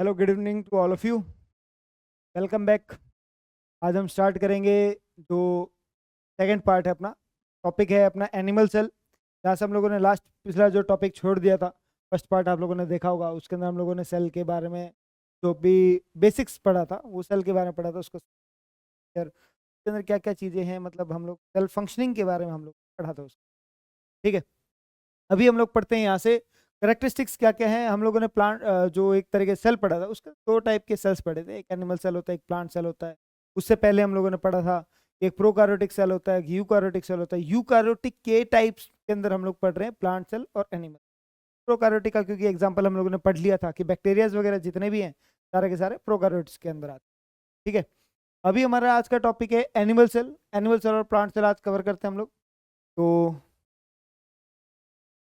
Hello, good evening to all of you. Welcome back. आज हम start करेंगे जो सेकंड पार्ट है अपना। टॉपिक है अपना एनिमल सेल। जहाँ से हम लोगों ने लास्ट पिछला जो टॉपिक छोड़ दिया था, फर्स्ट पार्ट आप लोगों ने देखा होगा, उसके अंदर हम लोगों ने सेल के बारे में जो भी बेसिक्स पढ़ा था वो सेल के बारे में पढ़ा था। उसको फिर उसके अंदर क्या क्या चीज़ें हैं, मतलब हम लोग सेल फंक्शनिंग के बारे में हम लोग पढ़ा था उसको। ठीक है, अभी हम लोग पढ़ते हैं यहाँ से करेक्टरिस्टिक्स क्या क्या है। हम लोगों ने प्लांट जो एक तरह के सेल पढ़ा था, उसका दो टाइप के सेल्स पढ़े थे। एक एनिमल सेल होता है, एक प्लांट सेल होता है। उससे पहले हम लोगों ने पढ़ा था एक प्रोकार्योटिक सेल होता है, एक यूकार्योटिक सेल होता है। यूकार्योटिक के टाइप्स के अंदर हम लोग पढ़ रहे हैं प्लांट सेल और एनिमल। प्रोकार्योटिक का क्योंकि एग्जाम्पल हम लोगों ने पढ़ लिया था कि बैक्टीरियाज वगैरह जितने भी हैं सारे के सारे प्रोकार्योटिक्स के अंदर आते हैं। ठीक है, अभी हमारा आज का टॉपिक है एनिमल सेल। एनिमल सेल और प्लांट सेल आज कवर करते हैं हम लोग। तो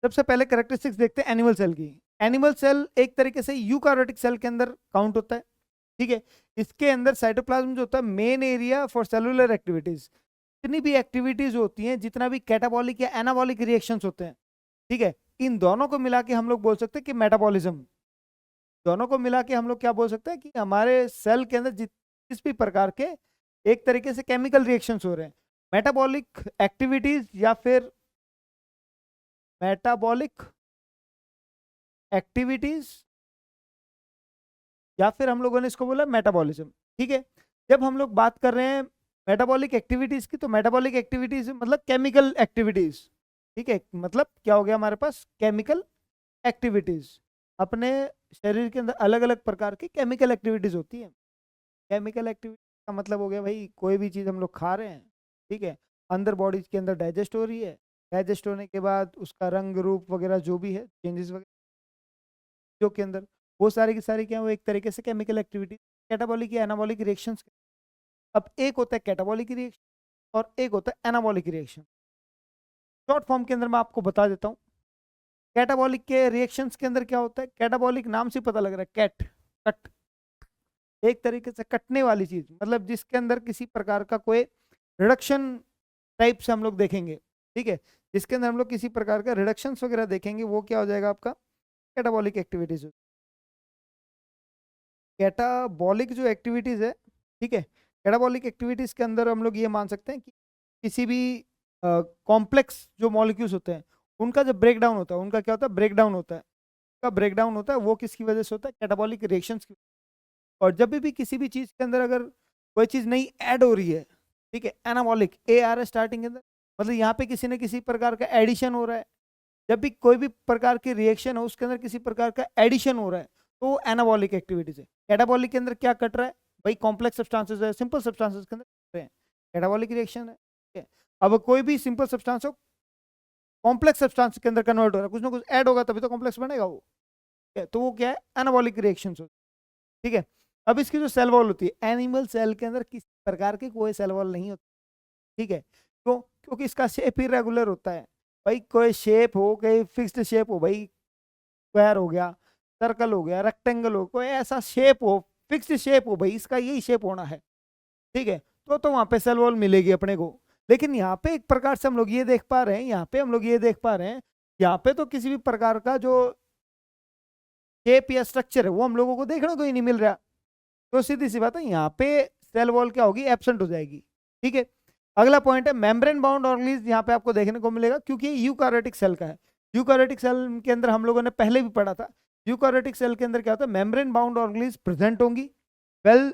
सबसे पहले कैरेक्टरिस्टिक्स देखते हैं एनिमल सेल की। एनिमल सेल एक तरीके से यूकारियोटिक सेल के अंदर काउंट होता है। ठीक है, इसके अंदर साइटोप्लाज्म जो होता है main area for cellular activities. जितनी भी एक्टिविटीज होती हैं, जितना भी कैटाबॉलिक या एनाबॉलिक रिएक्शंस होते हैं, ठीक है, इन दोनों को मिला के हम लोग बोल सकते हैं कि मेटाबॉलिज्म। दोनों को मिला के हम लोग क्या बोल सकते हैं कि हमारे सेल के अंदर जिस भी प्रकार के एक तरीके से केमिकल रिएक्शंस हो रहे हैं, मेटाबॉलिक एक्टिविटीज या फिर मेटाबॉलिक एक्टिविटीज, या फिर हम लोगों ने इसको बोला मेटाबॉलिज्म। ठीक है, जब हम लोग बात कर रहे हैं मेटाबॉलिक एक्टिविटीज की, तो मेटाबॉलिक एक्टिविटीज मतलब केमिकल एक्टिविटीज। ठीक है, मतलब क्या हो गया हमारे पास केमिकल एक्टिविटीज। अपने शरीर के अंदर अलग अलग प्रकार की केमिकल एक्टिविटीज होती हैं। केमिकल एक्टिविटी का मतलब हो गया भाई, कोई भी चीज़ हम लोग खा रहे हैं, ठीक है, अंदर बॉडी के अंदर डाइजेस्ट हो रही है। डाइजेस्ट होने के बाद उसका रंग रूप वगैरह जो भी है चेंजेस वगैरह जो के अंदर, वो सारी की सारी क्या है, वो एक तरीके से केमिकल एक्टिविटी कैटाबॉलिक या एनाबॉलिक रिएक्शंस। अब एक होता है कैटाबॉलिक रिएक्शन और एक होता है एनाबॉलिक रिएक्शन। शॉर्ट फॉर्म के अंदर मैं आपको बता देता हूँ। कैटाबॉलिक के रिएक्शंस के अंदर क्या होता है, कैटाबॉलिक नाम से पता लग रहा है, कैट, कट, एक तरीके से कटने वाली चीज, मतलब जिसके अंदर किसी प्रकार का कोई रिडक्शन टाइप से हम लोग देखेंगे। ठीक है, जिसके अंदर हम लोग किसी प्रकार का रिडक्शंस वगैरह देखेंगे, वो क्या हो जाएगा आपका कैटाबॉलिक एक्टिविटीज। कैटाबॉलिक जो एक्टिविटीज है, ठीक है, कैटाबॉलिक एक्टिविटीज के अंदर हम लोग ये मान सकते हैं कि किसी भी कॉम्प्लेक्स जो मॉलिक्यूल्स होते हैं उनका जब ब्रेक डाउन होता है, उनका क्या होता है, ब्रेक डाउन होता है। का ब्रेक डाउन होता है वो किसकी वजह से होता है, कैटाबॉलिक रिएक्शंस की। और जब भी किसी भी चीज के अंदर अगर कोई चीज नई ऐड हो रही है, ठीक है, एनाबॉलिक ए आ रहा है स्टार्टिंग के अंदर, मतलब यहाँ पे किसी न किसी प्रकार का एडिशन हो रहा है। जब भी कोई भी प्रकार की रिएक्शन हो उसके अंदर किसी प्रकार का एडिशन हो रहा है, तो एनाबॉलिक एक्टिविटीज है। कैटाबॉलिक के अंदर क्या कट रहा है भाई, कॉम्प्लेक्स सब्सटेंसेस है, सिंपल सब्सटेंसेस के अंदर कट रहे हैं, कैटाबॉलिक रिएक्शन है। ठीक है, अब कोई भी सिंपल सब्सटेंस हो कॉम्प्लेक्स सब्सटेंस के अंदर कन्वर्ट हो रहा है, कुछ ना कुछ ऐड होगा तभी तो कॉम्प्लेक्स बनेगा वो। ठीक है, तो वो क्या है, एनाबॉलिक रिएक्शन हो। ठीक है, अब इसकी जो सेल वॉल होती है, एनिमल सेल के अंदर किसी प्रकार की कोई सेल वॉल नहीं होती। ठीक है, क्यों, क्योंकि इसका शेप इरेगुलर होता है। भाई कोई शेप हो, कोई फिक्स्ड शेप हो, भाई स्क्वायर हो गया, सर्कल हो गया, रेक्टेंगल हो, कोई ऐसा शेप हो, फिक्स्ड शेप हो, भाई इसका यही शेप होना है। ठीक है, तो वहां पे सेल वॉल मिलेगी अपने को। लेकिन यहाँ पे एक प्रकार से हम लोग ये देख पा रहे हैं, यहाँ पे हम लोग ये देख पा रहे हैं, यहाँ पे तो किसी भी प्रकार का जो शेप या स्ट्रक्चर है वो हम लोगों को देखने को ही नहीं मिल रहा। तो सीधी सी बात है, यहाँ पे सेल वॉल क्या होगी, एब्सेंट हो जाएगी। ठीक है, अगला पॉइंट है मेम्ब्रेन बाउंड ऑर्गेनिज। यहाँ पे आपको देखने को मिलेगा क्योंकि यूकारियोटिक सेल का है। यूकारियोटिक सेल के अंदर हम लोगों ने पहले भी पढ़ा था, यूकारियोटिक सेल के अंदर क्या होता है, मेम्ब्रेन बाउंड ऑर्गेनिज प्रेजेंट होंगी, वेल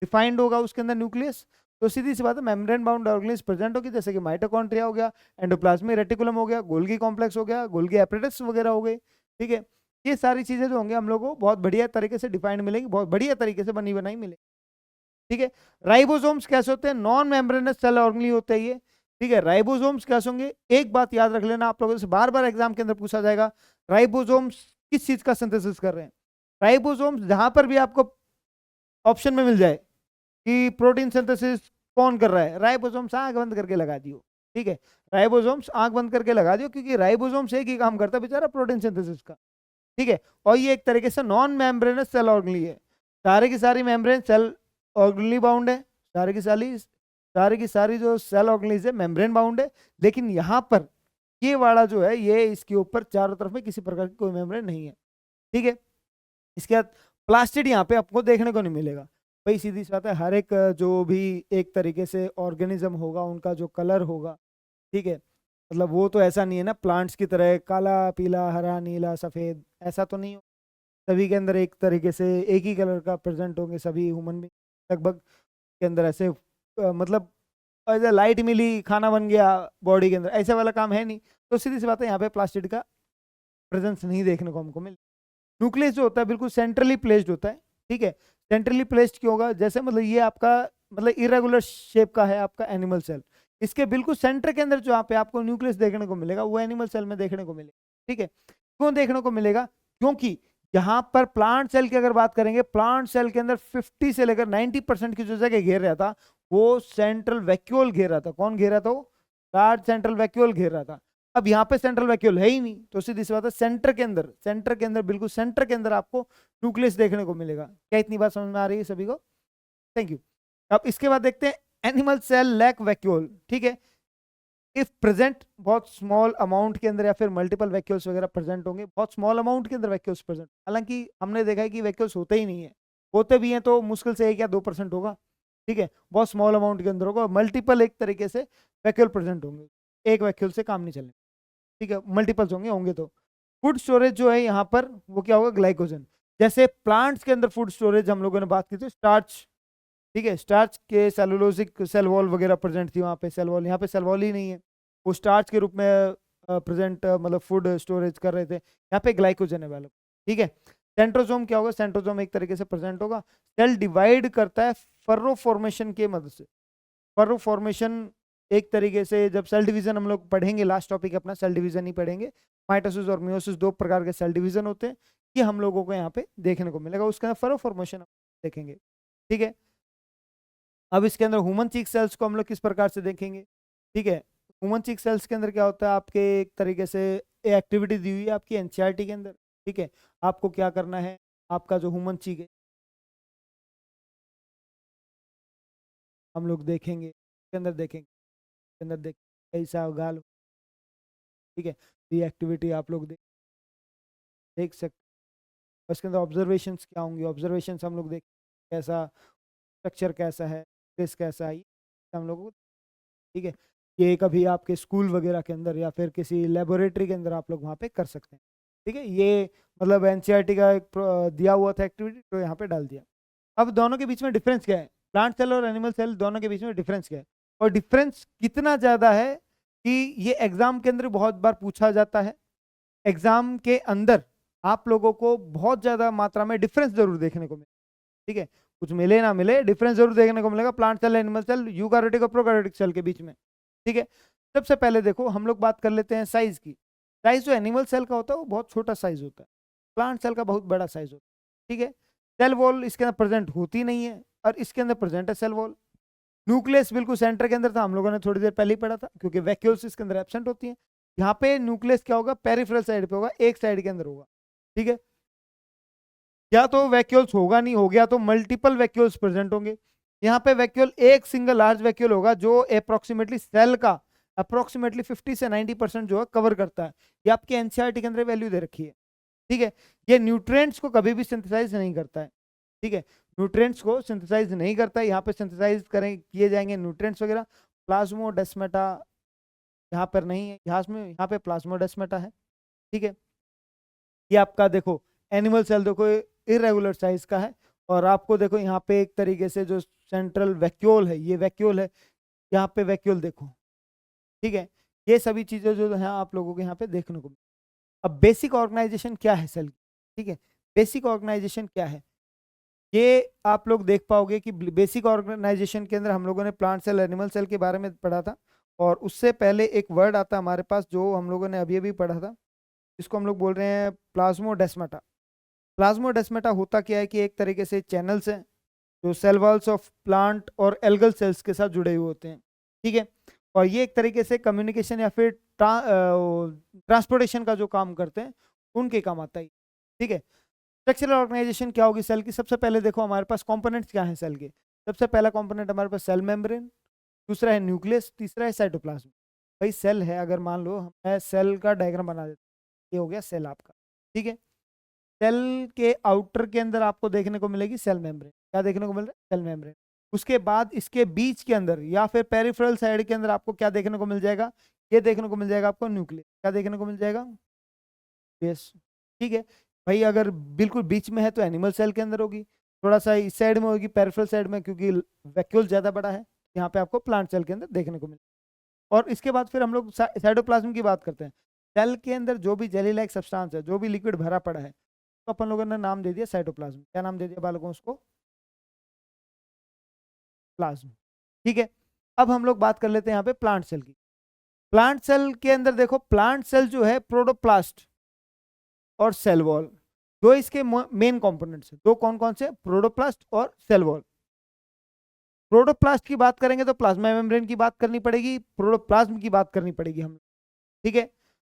डिफाइंड होगा उसके अंदर न्यूक्लियस। तो सीधी सी बात है, मेम्ब्रेन बाउंड ऑर्गेनिज प्रेजेंट होगी, जैसे कि माइटोकॉन्ड्रिया हो गया, एंडोप्लाज्मिक रेटिकुलम हो गया, गोल्गी कॉम्प्लेक्स हो गया, गोल्गी एपरेटस वगैरह हो गए। ठीक है, ये सारी चीजें जो होंगी हम लोग को बहुत बढ़िया तरीके से डिफाइंड मिलेंगी, बहुत बढ़िया तरीके से बनी बनाई मिलेगी। ठीक है, राइबोसोम्स कैसे होते हैं, नॉन मेम्ब्रेनस सेल ऑर्गेनी होते हैं ये। ठीक है, राइबोसोम्स कैसे होंगे, एक बात याद रख लेना, आप लोगों से बार बार एग्जाम के अंदर पूछा जाएगा, राइबोसोम्स किस चीज का सिंथेसिस कर रहे हैं। राइबोसोम्स जहां पर भी आपको ऑप्शन में मिल जाए कि प्रोटीन सिंथेसिस कौन कर रहा है, राइबोसोम्स आंख बंद करके लगा दियो। ठीक है, राइबोसोम्स आंख बंद करके लगा दियो, क्योंकि राइबोसोम्स एक ही काम करता है बेचारा, प्रोटीन सिंथेसिस का। ठीक है, और ये एक तरीके से नॉन मेम्ब्रेनस सेल ऑर्गेनी है। सारे की सारी मेम्ब्रेन सेल ऑर्गेनली बाउंड है, सारी जो सेल ऑर्गेनीज है मेम्ब्रेन बाउंड है। लेकिन यहाँ पर ये वाला जो है, ये इसके ऊपर चारों तरफ में किसी प्रकार की कोई मेम्ब्रेन नहीं है। ठीक है, इसके बाद प्लास्टिड यहाँ पे आपको देखने को नहीं मिलेगा। भाई सीधी सी बात है, हर एक जो भी एक तरीके से ऑर्गेनिज्म होगा उनका जो कलर होगा, ठीक है, मतलब वो तो ऐसा नहीं है ना प्लांट्स की तरह काला पीला हरा नीला सफेद, ऐसा तो नहीं हो। सभी के अंदर एक तरीके से एक ही कलर का प्रेजेंट होंगे, सभी ह्यूमन भी लगभग के अंदर ऐसे मतलब ऐसे लाइट मिली खाना बन गया बॉडी के अंदर, ऐसे वाला काम है नहीं। तो सीधी सी बात है, यहाँ पे प्लास्टिड का प्रेजेंस नहीं देखने को हमको मिले। न्यूक्लियस जो होता है बिल्कुल सेंट्रली प्लेस्ड होता है, ठीक है। सेंट्रली प्लेस्ड क्यों होगा, जैसे मतलब ये आपका मतलब इरेगुलर शेप का है आपका एनिमल सेल, इसके बिल्कुल सेंटर के अंदर जो यहाँ पे आपको न्यूक्लियस देखने को मिलेगा वो एनिमल सेल में देखने को मिलेगा, ठीक है। क्यों देखने को मिलेगा, क्योंकि यहाँ पर प्लांट सेल की अगर बात करेंगे, प्लांट सेल के अंदर 50 से लेकर 90% की जो जगह घेर रहा था वो सेंट्रल वैक्यूल घेर रहा था। कौन घेर रहा था, वो लार्ज सेंट्रल वैक्यूल घेर रहा था। अब यहाँ पे सेंट्रल वैक्यूल है ही नहीं, तो सीधी सी बात है सेंटर के अंदर बिल्कुल सेंटर के अंदर आपको न्यूक्लियस देखने को मिलेगा। क्या इतनी बात समझ में आ रही है सभी को? Thank you. अब इसके बाद देखते हैं एनिमल सेल लैक वैक्यूल, ठीक है। इफ प्रेजेंट बहुत स्मॉल अमाउंट के अंदर या फिर मल्टीपल वैक्यूल्स वगैरह प्रेजेंट होंगे, बहुत स्मॉल अमाउंट के अंदर वैक्यूल्स प्रेजेंट, हालांकि हमने देखा है कि वैक्यूल्स होते ही नहीं है, होते भी हैं तो मुश्किल से 1 या 2% होगा, ठीक है, बहुत स्मॉल अमाउंट के अंदर होगा। मल्टीपल एक तरीके से वैक्यूल प्रेजेंट होंगे, एक वैक्यूल से काम नहीं चलेगा, ठीक है, मल्टीपल्स होंगे होंगे तो फूड स्टोरेज जो है यहाँ पर वो क्या होगा, ग्लाइकोजन। जैसे प्लांट्स के अंदर फूड स्टोरेज हम लोगों ने बात की थी स्टार्च, ठीक है, स्टार्च के सेलुलोजिक सेल वॉल वगैरह प्रेजेंट थी वहाँ पे, सेल वॉल, यहाँ पे सेल वॉल ही नहीं है, वो स्टार्च के रूप में प्रेजेंट मतलब फूड स्टोरेज कर रहे थे, यहाँ पे ग्लाइकोजन अवेलेबल, ठीक है। सेंट्रोजोम क्या होगा, सेंट्रोजोम एक तरीके से प्रेजेंट होगा, सेल डिवाइड करता है फर्रो फॉर्मेशन के मदद से। फर्रो फॉर्मेशन एक तरीके से जब सेल डिवीजन हम लोग पढ़ेंगे, लास्ट टॉपिक अपना सेल डिवीजन ही पढ़ेंगे, माइटोसिस और मियोसिस 2 प्रकार के सेल डिवीजन होते हैं, ये हम लोगों को यहाँ पे देखने को मिलेगा, उसके अंदर फर्रो फॉर्मेशन देखेंगे, ठीक है। अब इसके अंदर ह्यूमन चीक सेल्स को हम लोग किस प्रकार से देखेंगे, ठीक है। ह्यूमन चीक सेल्स के अंदर क्या होता है, आपके एक तरीके से एक्टिविटी दी हुई है आपकी एनसीईआरटी के अंदर, ठीक है। आपको क्या करना है, आपका जो ह्यूमन चीक है हम लोग देखेंगे, इसके अंदर देखेंगे, इसके अंदर देख कैसा गाल, ठीक है, ये एक्टिविटी आप लोग देख सकते हैं। उसके अंदर ऑब्जर्वेशंस क्या होंगी, ऑब्जर्वेशंस हम लोग देख कैसा स्ट्रक्चर कैसा है, स्पेस कैसा है, ये हम लोग को, ठीक है। ये कभी आपके स्कूल वगैरह के अंदर या फिर किसी लेबोरेटरी के अंदर आप लोग वहाँ पे कर सकते हैं, ठीक है। ये मतलब एनसीईआरटी का एक दिया हुआ था एक्टिविटी, तो यहाँ पे डाल दिया। अब दोनों के बीच में डिफरेंस क्या है, प्लांट सेल और एनिमल सेल दोनों के बीच में डिफरेंस क्या है, और डिफरेंस कितना ज़्यादा है कि ये एग्जाम के अंदर बहुत बार पूछा जाता है। एग्जाम के अंदर आप लोगों को बहुत ज़्यादा मात्रा में डिफरेंस जरूर देखने को मिले, ठीक है, कुछ मिले ना मिले डिफरेंस जरूर देखने को मिलेगा plant cell animal cell eukaryotic और प्रोकारियोटिक सेल के बीच में, ठीक है। सबसे पहले देखो हम लोग बात कर लेते हैं साइज की। साइज जो एनिमल सेल का होता है वो बहुत छोटा साइज होता है, प्लांट सेल का बहुत बड़ा साइज होता है, ठीक है। सेल वॉल इसके अंदर प्रेजेंट होती नहीं है और इसके अंदर प्रेजेंट है सेल वॉल। न्यूक्लियस बिल्कुल सेंटर के अंदर था, हम लोगों ने थोड़ी देर पहले ही पढ़ा था, क्योंकि वैक्यूल्स इसके अंदर एब्सेंट होती हैं। यहाँ पे न्यूक्लियस क्या होगा, पेरिफेरल साइड पे होगा, एक साइड के अंदर होगा, ठीक है। या तो वैक्यूल्स होगा, नहीं हो गया तो मल्टीपल वैक्यूल्स प्रेजेंट होंगे। यहाँ पे वैक्यूल एक सिंगल लार्ज वैक्यूल होगा जो अप्रोक्सीमेटली सेल का अप्रोक्सीमेटली 50 से 90% जो है कवर करता है। ये आपके एनसीईआरटी के अंदर वैल्यू दे रखी है, ठीक है। ये न्यूट्रिएंट्स को कभी भी सिंथेसाइज नहीं करता है, ठीक है, न्यूट्रिएंट्स को सिंथेसाइज नहीं करता है। यहाँ पे सिंथेसाइज करें किए जाएंगे न्यूट्रिएंट्स वगैरह, प्लाज्मोडेस्माटा यहाँ पर नहीं है, यहाँ पे प्लाज्मोडेस्माटा है, ठीक है। ये आपका देखो एनिमल सेल देखो इरेगुलर साइज का है, और आपको देखो यहाँ पे एक तरीके से जो सेंट्रल वैक्यूल है, ये वैक्यूल है, यहाँ पे वैक्यूल देखो, ठीक है। ये सभी चीजें जो है आप लोगों के यहाँ पे देखने को। अब बेसिक ऑर्गेनाइजेशन क्या है सेल की, ठीक है, बेसिक ऑर्गेनाइजेशन क्या है, ये आप लोग देख पाओगे कि बेसिक ऑर्गेनाइजेशन के अंदर हम लोगों ने प्लांट सेल एनिमल सेल के बारे में पढ़ा था, और उससे पहले एक वर्ड आता है हमारे पास जो हम लोगों ने अभी अभी पढ़ा था, इसको हम लोग बोल रहे हैं प्लाज्मोडेस्माटा। प्लाज्मोडेस्माटा होता क्या है कि एक तरीके से चैनल्स हैं जो सेल वॉल्स ऑफ प्लांट और एल्गल सेल्स के साथ जुड़े हुए होते हैं, ठीक है। और ये एक तरीके से कम्युनिकेशन या फिर ट्रांसपोर्टेशन का जो काम करते हैं उनके काम आता है, ठीक है। स्ट्रक्चरल ऑर्गेनाइजेशन क्या होगी सेल की, सबसे पहले देखो हमारे पास कंपोनेंट्स क्या हैं सेल के। सबसे पहला कंपोनेंट हमारे पास सेल मेम्ब्रेन, दूसरा है न्यूक्लियस, तीसरा है साइटोप्लाज्म। भाई सेल है, अगर मान लो मैं सेल का डायग्राम बना देता, ये हो गया सेल आपका, ठीक है। सेल के आउटर के अंदर आपको देखने को मिलेगी सेल मेम्ब्रेन। क्या देखने को मिल रहा है? Cell membrane. उसके बाद इसके बीच के अंदर या फिर पेरिफेरल साइड के अंदर आपको क्या देखने को मिल जाएगा? ये देखने को मिल जाएगा आपको न्यूक्लियस। क्या देखने को मिल जाएगा? यस, ठीक है भाई। अगर बिल्कुल बीच में है तो एनिमल सेल के अंदर होगी, थोड़ा सा इस साइड में होगी पेरिफेरल साइड में, क्योंकि वैक्यूल ज्यादा बड़ा है। यहाँ पे आपको प्लांट सेल के अंदर देखने को मिलेगा। और इसके बाद फिर हम लोग साइटोप्लाज्म की बात करते हैं। सेल के अंदर जो भी जेली लाइक सब्सटेंस है, जो भी लिक्विड भरा पड़ा है, तो अपन लोगों ने नाम दे दिया साइटोप्लाज्म। क्या नाम दे दिया बालकों? उसको प्लाज्म। ठीक है, अब हम लोग बात कर लेते हैं यहाँ पे प्लांट सेल की। प्लांट सेल के अंदर देखो, प्लांट सेल जो है प्रोटोप्लास्ट और सेल वॉल, दो इसके मेन कंपोनेंट्स हैं। दो कौन कौन से? प्रोटोप्लास्ट और सेल वॉल। प्रोटोप्लास्ट की बात करेंगे तो प्लाज्मा मेम्ब्रेन की बात करनी पड़ेगी, प्रोटोप्लाज्म की बात करनी पड़ेगी हम। ठीक है,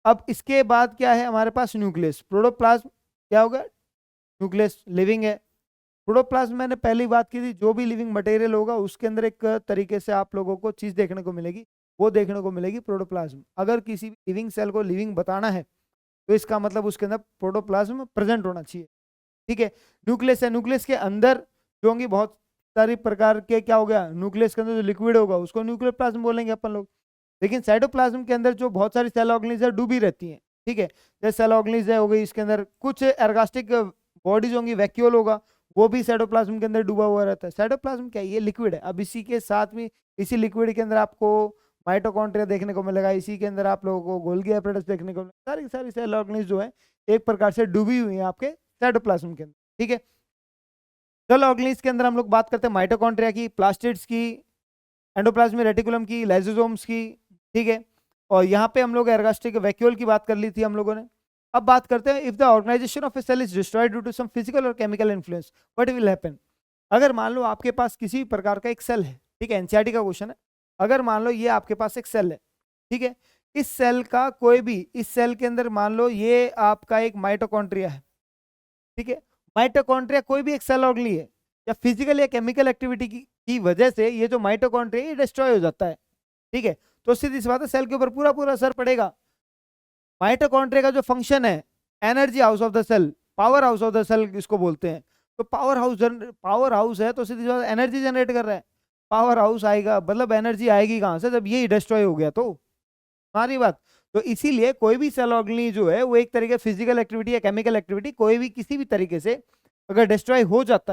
अब इसके बाद क्या है हमारे पास? न्यूक्लियस। प्रोटोप्लाज्म क्या होगा? न्यूक्लियस लिविंग है। प्रोटोप्लाज्म मैंने पहली बात की थी, जो भी लिविंग मटेरियल होगा उसके अंदर एक तरीके से आप लोगों को चीज देखने को मिलेगी, वो देखने को मिलेगी प्रोटोप्लाज्म। अगर किसी भी लिविंग सेल को लिविंग बताना है तो इसका मतलब उसके अंदर प्रोटोप्लाज्म प्रेजेंट होना चाहिए। ठीक है, न्यूक्लियस है। न्यूक्लियस के अंदर जो होंगी बहुत सारी प्रकार के, क्या हो गया, न्यूक्लियस के अंदर जो लिक्विड होगा उसको न्यूक्लियर प्लाज्म बोलेंगे अपन लोग। लेकिन साइटोप्लाज्म के अंदर जो बहुत सारी सेल ऑर्गेनिज्म डूबी रहती हैं, ठीक है, जैसे सेल ऑर्गेनिज्म हो गई, इसके अंदर कुछ एर्गास्टिक बॉडीज होंगी, वैक्यूल होगा, वो भी साइटोप्लाज्म के अंदर डूबा हुआ रहता है। साइटोप्लाज्म क्या है? ये लिक्विड है। अब इसी के साथ में, इसी लिक्विड के अंदर आपको माइटोकॉन्ड्रिया देखने को मिलेगा, इसी के अंदर आप लोगों को गोल्गी एपरेटस देखने को मिलेगा। सारी सारी सेल ऑर्गेनिज्म जो है एक प्रकार से डूबी हुई है आपके साइटोप्लाज्म के अंदर। ठीक है, सेल ऑर्गेनिज्म के अंदर हम लोग बात करते हैं माइटोकॉन्ड्रिया की, प्लास्टिड्स की, एंडोप्लाज्मिक रेटिकुलम की, लाइसोसोम्स की। ठीक है, और यहाँ पे हम लोग एर्गास्टिक वैक्यूल की बात कर ली थी हम लोगों ने। अब बात करते हैं, if the organisation of a cell is destroyed due to some physical और chemical influence, what will happen? अगर मान लो आपके पास किसी भी प्रकार का एक सेल है, ठीक है, एनसीईआरटी का क्वेश्चन है। अगर मान लो ये आपके पास एक सेल है, ठीक है, इस सेल का कोई भी, इस सेल के अंदर मान लो ये आपका एक माइटोकॉन्ड्रिया है, ठीक है, माइटोकॉन्ड्रिया कोई भी एक सेल ऑर्गेनी है, या फिजिकल या केमिकल एक्टिविटी की वजह से ये जो माइटोकॉन्ड्रिया डिस्ट्रॉय हो जाता है। ठीक है, तो सीधी सी बात है, सेल के ऊपर पूरा पूरा असर पड़ेगा। माइटोकॉन्ड्रिया का जो फंक्शन है, energy house of the cell, powerhouse of the cell इसको बोलते हैं। तो पावर हाउस है, तो सीधी बात एनर्जी जनरेट कर रहा है। पावर हाउस आएगा मतलब एनर्जी आएगी कहां से? जब ये डिस्ट्रॉय हो गया तो। हमारी बात तो इसीलिए कोई भी सेल ऑर्गेनी जो है वो एक तरीके फिजिकल एक्टिविटी या केमिकल एक्टिविटी कोई भी किसी भी तरीके से अगर डिस्ट्रॉय हो जाता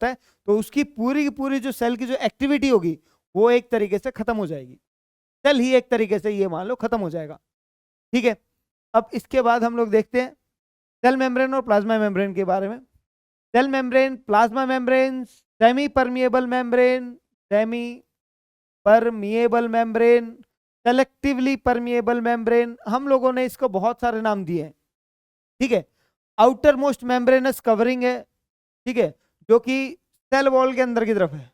है, तो उसकी पूरी की पूरी जो सेल की जो एक्टिविटी होगी वो एक तरीके से खत्म हो जाएगी। सेल ही एक तरीके से ये मान लो खत्म हो जाएगा। ठीक है, अब इसके बाद हम लोग देखते हैं सेल मेम्ब्रेन और प्लाज्मा मेम्ब्रेन के बारे में। Cell membrane, plasma membrane, semi permeable membrane, semi permeable membrane, selectively permeable membrane, हम लोगों ने इसको बहुत सारे नाम दिए हैं। ठीक है, आउटर मोस्ट मेम्ब्रेनस कवरिंग है, ठीक है, जो कि सेल वॉल के अंदर की तरफ है।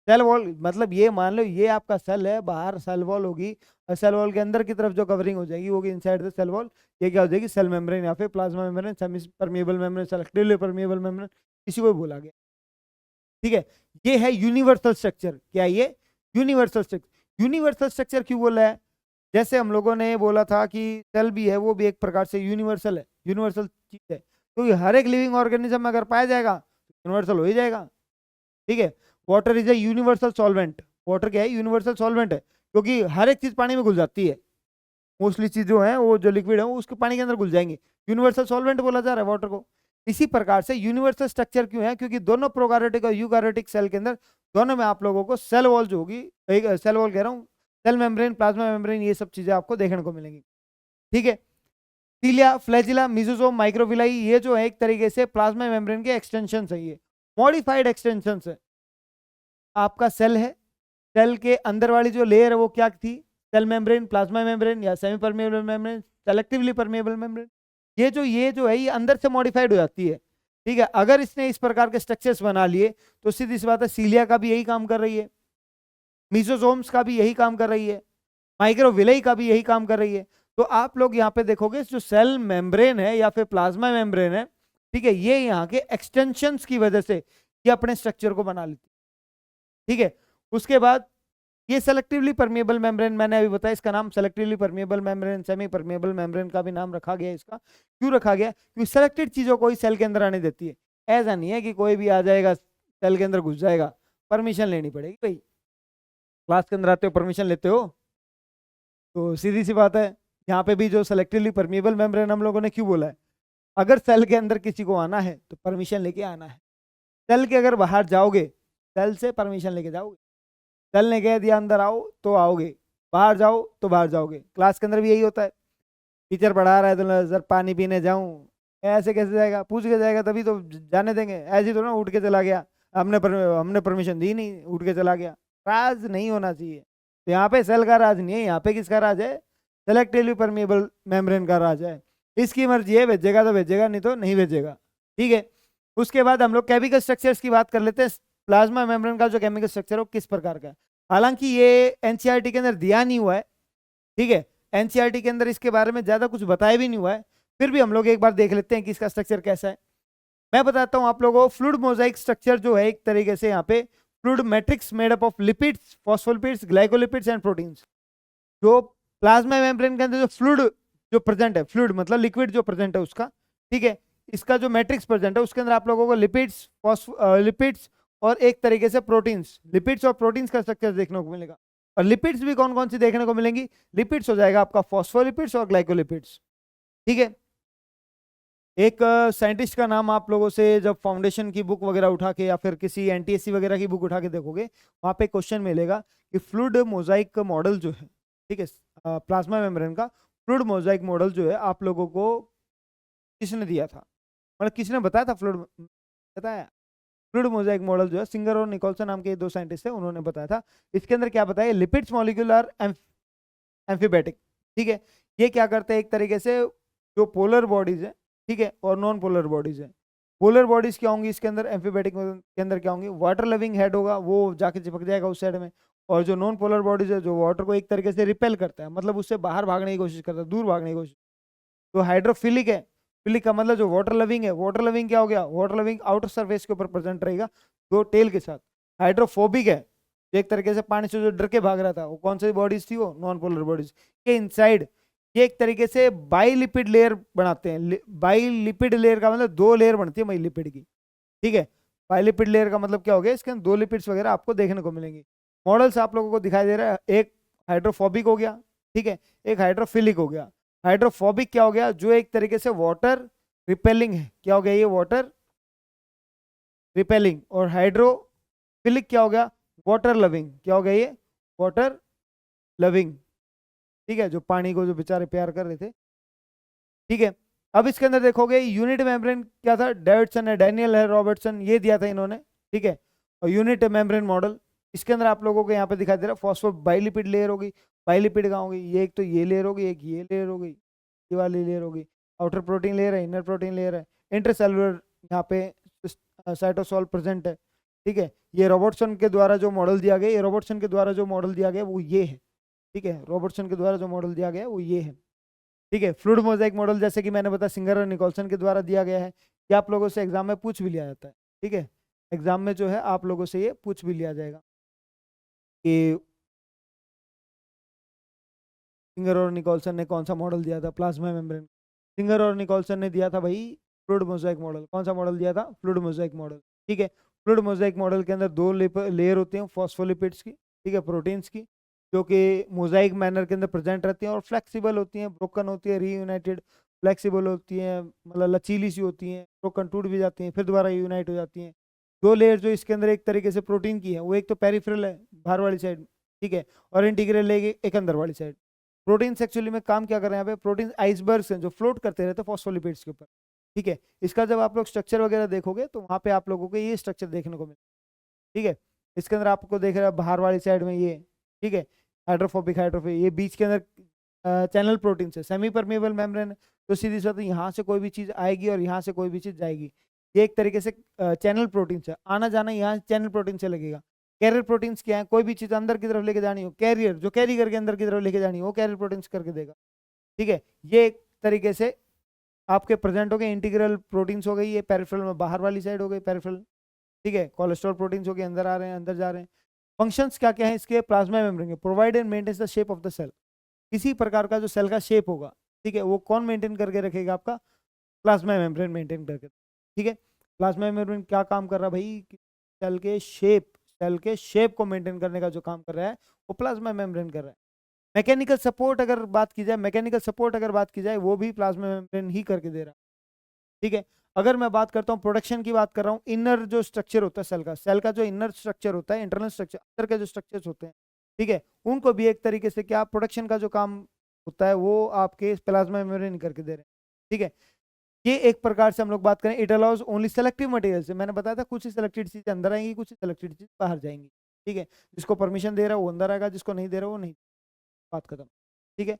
सेल वॉल मतलब ये मान लो ये आपका सेल है, बाहर सेल वॉल होगी, और सेल वॉल के अंदर की तरफ जो कवरिंग हो जाएगी वो होगी इनसाइड द सेल वॉल। ये क्या हो जाएगी? सेल मेम्ब्रेन या फिर plasma membrane, semi permeable membrane, selectively permeable membrane, इसी को बोला गया। ठीक है, ये है यूनिवर्सल स्ट्रक्चर। क्या ये? Universal structure. यूनिवर्सल स्ट्रक्चर क्यों बोला है? जैसे हम लोगों ने बोला था कि सेल भी है, वो भी एक प्रकार से यूनिवर्सल है, यूनिवर्सल चीज है, क्योंकि हर एक लिविंग ऑर्गेनिज्म में अगर पाया जाएगा तो यूनिवर्सल हो ही जाएगा। ठीक है, water is a universal solvent. Water क्या है? यूनिवर्सल सॉल्वेंट है, क्योंकि हर एक चीज पानी में घुल जाती है। मोस्टली चीज जो है वो जो लिक्विड है वो उसके पानी के अंदर घुल जाएंगे, यूनिवर्सल सॉल्वेंट बोला जा रहा है वाटर को। इसी प्रकार से यूनिवर्सल स्ट्रक्चर क्यों है? क्योंकि दोनों प्रोकैरियोटिक और यूकैरियोटिक सेल के अंदर दोनों में आप लोगों को सेल वॉल जो होगी, सेल वॉल कह रहा हूँ, सेल मेम्ब्रेन, प्लाज्मा मेम्ब्रेन, ये सब चीजें आपको देखने को मिलेंगी। ठीक है, सीलिया, फ्लैजिला, मिजोसोम, माइक्रोविलाई, ये जो है एक तरीके से प्लाज्मा मेम्ब्रेन के एक्सटेंशन है, ये मॉडिफाइड एक्सटेंशन है। आपका सेल है, सेल के अंदर वाली जो लेयर है वो क्या थी? सेल मेम्ब्रेन, प्लाज्मा मेम्ब्रेन या semi permeable membrane, selectively permeable membrane. ये जो है ये अंदर से मॉडिफाइड हो जाती है। ठीक है, अगर इसने इस प्रकार के स्ट्रक्चर्स बना लिए तो सीधी सी बात है सीलिया का भी यही काम कर रही है, मिजोसोम्स का भी यही काम कर रही है, माइक्रोविलाई का भी यही काम कर रही है। तो आप लोग यहाँ पे देखोगे जो सेल मेम्ब्रेन है या फिर प्लाज्मा मेम्ब्रेन है, ठीक है, ये यहाँ के एक्सटेंशंस की वजह से ये अपने स्ट्रक्चर को बना लेती है। ठीक है, उसके बाद ये सेलेक्टिवली परमिएबल मेम्ब्रेन, मैंने अभी बताया इसका नाम selectively permeable membrane, semi permeable membrane का भी नाम रखा गया इसका। क्यों रखा गया? क्योंकि सेलेक्टेड चीजों को ही सेल के अंदर आने देती है। ऐसा नहीं है कि कोई भी आ जाएगा सेल के अंदर घुस जाएगा, परमिशन लेनी पड़ेगी भाई। क्लास के अंदर आते हो परमिशन लेते हो? तो सीधी सी बात है, यहाँ पे भी जो सेलेक्टिवली परमिएबल मेम्ब्रेन हम लोगों ने क्यों बोला है, अगर सेल के अंदर किसी को आना है तो परमिशन लेके आना है। सेल के अगर बाहर जाओगे, सेल से परमिशन लेके जाओगे। सेल ने कह दिया अंदर आओ तो आओगे, बाहर जाओ तो बाहर जाओगे। क्लास के अंदर भी यही होता है, टीचर पढ़ा रहा है तो सर पानी पीने जाऊं, ऐसे कैसे जाएगा? पूछ के जाएगा तभी तो जाने देंगे, ऐसे तो ना उठ के चला गया, हमने परमिशन दी नहीं, उठ के चला गया। राज नहीं होना चाहिए। तो यहाँ पे सेल का राज नहीं है, यहाँ पे किसका राज है? सेलेक्टिवली परमिएबल मेम्ब्रेन का राज है। इसकी मर्जी है, भेजेगा तो भेजेगा, नहीं तो नहीं भेजेगा। ठीक है, उसके बाद हम लोग केमिकल स्ट्रक्चर्स की बात कर लेते हैं। प्लाज्मा मेम्ब्रेन का जो केमिकल स्ट्रक्चर है वो किस प्रकार का है। हालांकि ये एनसीईआरटी के अंदर दिया नहीं हुआ है, ठीक है, एनसीईआरटी के अंदर इसके बारे में ज्यादा कुछ बताया भी नहीं हुआ है, फिर भी हम लोग एक बार देख लेते हैं कि इसका स्ट्रक्चर कैसा है। मैं बताता हूं आप लोगों को। फ्लूइड मोजाइक स्ट्रक्चर जो है एक तरीके से यहाँ पे fluid matrix made up of lipids, phospholipids, glycolipids and proteins. जो प्लाज्मा मेम्ब्रेन के अंदर जो फ्लूइड जो प्रेजेंट है, फ्लूइड मतलब लिक्विड जो प्रेजेंट है उसका, ठीक है, इसका जो मैट्रिक्स प्रेजेंट है उसके अंदर आप लोगों को लिपिड्स, लिपिड्स और एक तरीके से प्रोटीन्स, लिपिड्स और प्रोटीन्स का स्ट्रक्चर देखने को मिलेगा। और लिपिड्स भी कौन कौन सी देखने को मिलेंगी? लिपिड्स हो जाएगा आपका फॉस्फोलिपिड्स और ग्लाइकोलिपिड्स। ठीक है, एक साइंटिस्ट का नाम आप लोगों से जब फाउंडेशन की बुक वगैरह उठा के या फिर किसी एनटीएससी वगैरह की बुक उठा के देखोगे, वहां पे क्वेश्चन मिलेगा कि फ्लूइड मोजाइक मॉडल जो है, ठीक है, प्लाज्मा मेम्ब्रेन का फ्लूइड मोजाइक मॉडल जो है आप लोगों को किसने दिया था, मतलब किसने बताया था? फ्लूइड बताया, फ्लूइड मोजाइक मॉडल जो है सिंगर और निकोलसन नाम के दो साइंटिस्ट है, उन्होंने बताया था। इसके अंदर क्या बताया? Lipids molecule are amphipathic. ठीक है, ये क्या करते हैं, एक तरीके से जो पोलर बॉडीज है, ठीक है, और नॉन पोलर बॉडीज है। पोलर बॉडीज क्या होंगी इसके अंदर? एम्फीबैटिक के अंदर क्या होंगी? वाटर लविंग हेड होगा, वो जाके चिपक जाएगा उस साइड में। और जो नॉन पोलर बॉडीज है, जो वाटर को एक तरीके से रिपेल करता है, मतलब उससे बाहर भागने की कोशिश करता है, दूर भागने की कोशिश। तो हाइड्रोफिलिक है, फिलिक का मतलब जो वाटर लविंग है, वाटर लविंग क्या हो गया? वाटर लविंग आउटर सरफेस के ऊपर प्रेजेंट रहेगा दो टेल के साथ। हाइड्रोफोबिक है, एक तरीके से पानी से जो डर के भाग रहा था, वो कौन सी बॉडीज थी? वो नॉन पोलर बॉडीज के इनसाइड। ये एक तरीके से बाइलिपिड लेयर बनाते हैं। बाइलिपिड लेयर का मतलब दो लेयर बनती है बाइलिपिड की। ठीक है, बाइलिपिड लेयर का मतलब क्या हो गया? इसके अंदर दो लिपिड्स वगैरह आपको देखने को मिलेंगे। मॉडल्स आप लोगों को दिखाई दे रहा है, एक हाइड्रोफोबिक हो गया, ठीक है, एक हाइड्रोफिलिक हो गया। हाइड्रोफोबिक क्या हो गया? जो एक तरीके से वाटर रिपेलिंग है, क्या हो गया? ये वाटर रिपेलिंग। और हाइड्रोफिलिक क्या हो गया? Water loving. क्या हो गया? ये वाटर लविंग। ठीक है, जो पानी को जो बेचारे प्यार कर रहे थे। ठीक है, अब इसके अंदर देखोगे यूनिट मेम्ब्रेन क्या था? डेविडसन है, डैनियल है, रॉबर्टसन, ये दिया था इन्होंने। ठीक है, और यूनिट मेम्ब्रेन मॉडल इसके अंदर आप लोगों को यहाँ पे दिखाई दे रहा है फॉस्फो बाइलिपिड लेयर होगी। बाइलिपिड कहाँ होगी? ये एक तो ये लेयर होगी, एक ये लेयर होगी, ये वाली लेयर होगी। आउटर प्रोटीन लेयर है, इनर प्रोटीन लेयर है, इंटरसेलुलर यहाँ पे साइटोसॉल प्रेजेंट है। ठीक है, ये रॉबर्टसन के द्वारा जो मॉडल दिया गया, ये रॉबर्टसन के द्वारा जो मॉडल दिया गया वो ये है। ठीक है, रॉबर्टसन के द्वारा जो मॉडल दिया गया वो ये है। ठीक है, फ्लूइड मोजाइक मॉडल जैसे कि मैंने बताया सिंगर और निकोलसन के द्वारा दिया गया है। ये आप लोगों से एग्जाम में पूछ भी लिया जाता है। ठीक है, एग्जाम में जो है आप लोगों से ये पूछ भी लिया जाएगा कि सिंगर और निकोलसन ने कौन सा मॉडल दिया था प्लाज्मा मेम्ब्रेन। सिंगर और निकोलसन ने दिया था भाई फ्लूइड मोजाइक मॉडल। कौन सा मॉडल दिया था? Fluid Mosaic model. ठीक है, फ्लूइड मोजाइक मॉडल के अंदर दो लेयर होती हैं फॉस्फोलिपिड्स की, ठीक है, प्रोटीन्स की, जो कि मोजाइक मैनर के अंदर प्रेजेंट रहती हैं और फ्लेक्सिबल होती हैं, ब्रोकन होती है, रीयूनाइटेड, फ्लेक्सिबल होती हैं, मतलब लचीली सी होती हैं, ब्रोकन टूट भी जाती हैं, फिर दोबारा यूनाइट हो जाती हैं। दो लेयर जो इसके अंदर एक तरीके से प्रोटीन की है, वो एक तो पेरिफेरल है बाहर वाली साइड, ठीक है, और इंटीग्रल है एक अंदर वाली साइड। प्रोटीन्स एक्चुअली में काम क्या कर रहे हैं यहाँ पे? प्रोटीन आइसबर्ग्स हैं जो फ्लोट करते रहते हैं फॉस्फोलिपिड्स के ऊपर। ठीक है, इसका जब आप लोग स्ट्रक्चर वगैरह देखोगे तो वहाँ पे आप लोगों को ये स्ट्रक्चर देखने को मिले। ठीक है, इसके अंदर आपको देख रहा है बाहर वाली साइड में ये, ठीक है, हाइड्रोफोबिक ये बीच के अंदर चैनल प्रोटीन है, सेमी परमिएबल मेम्ब्रेन है। तो सीधी सी बात है, यहाँ से कोई भी चीज़ आएगी और यहाँ से कोई भी चीज़ जाएगी। ये एक तरीके से चैनल प्रोटीन है, आना जाना यहाँ चैनल प्रोटीन से लगेगा। कैरियर प्रोटीन्स क्या है? कोई भी चीज़ अंदर की तरफ लेके जानी हो, कैरियर जो कैरी करके अंदर की तरफ लेके जानी हो, वो कैरियर प्रोटीन्स करके देगा। ठीक है, ये एक तरीके से आपके प्रेजेंट हो गए इंटीग्रल प्रोटीन्स हो गई, ये पेरिफेरल में बाहर वाली साइड हो गई पेरिफेरल। ठीक है, कोलेस्ट्रॉल प्रोटीन्स हो गए, अंदर आ रहे हैं, अंदर जा रहे हैं। फंक्शंस क्या क्या है इसके प्लाज्मा मेम्ब्रेन के, provide and maintains the shape of the cell, किसी प्रकार का जो सेल का शेप होगा, ठीक है, वो कौन मेंटेन करके रखेगा, आपका प्लाज्मा मेम्ब्रेन मेंटेन करके, ठीक है। प्लाज्मा मेम्ब्रेन क्या काम कर रहा है भाई, सेल के शेप को मेंटेन करने का जो काम कर रहा है वो प्लाज्मा मेम्ब्रेन कर रहा है। मैकेनिकल सपोर्ट अगर बात की जाए, वो भी प्लाज्मा मेम्ब्रेन ही करके दे रहा है, ठीक है। अगर मैं बात करता हूँ प्रोडक्शन की, बात कर रहा हूँ इनर जो स्ट्रक्चर होता है सेल का जो इनर स्ट्रक्चर होता है, इंटरनल स्ट्रक्चर, अंदर के जो स्ट्रक्चर्स होते हैं, ठीक है, उनको भी एक तरीके से क्या प्रोडक्शन का जो काम होता है वो आपके प्लाज्मा मेम्ब्रेन करके दे रहे हैं, ठीक है। ये एक प्रकार से हम लोग बात करें, it allows only selective material से, मैंने बताया था कुछ ही सिलेक्टेड चीजें अंदर आएंगी, कुछ ही सिलेक्टेड चीज बाहर जाएंगी, ठीक है। जिसको परमिशन दे रहा है वो अंदर आएगा, जिसको नहीं दे रहा वो नहीं, बात खत्म, ठीक है।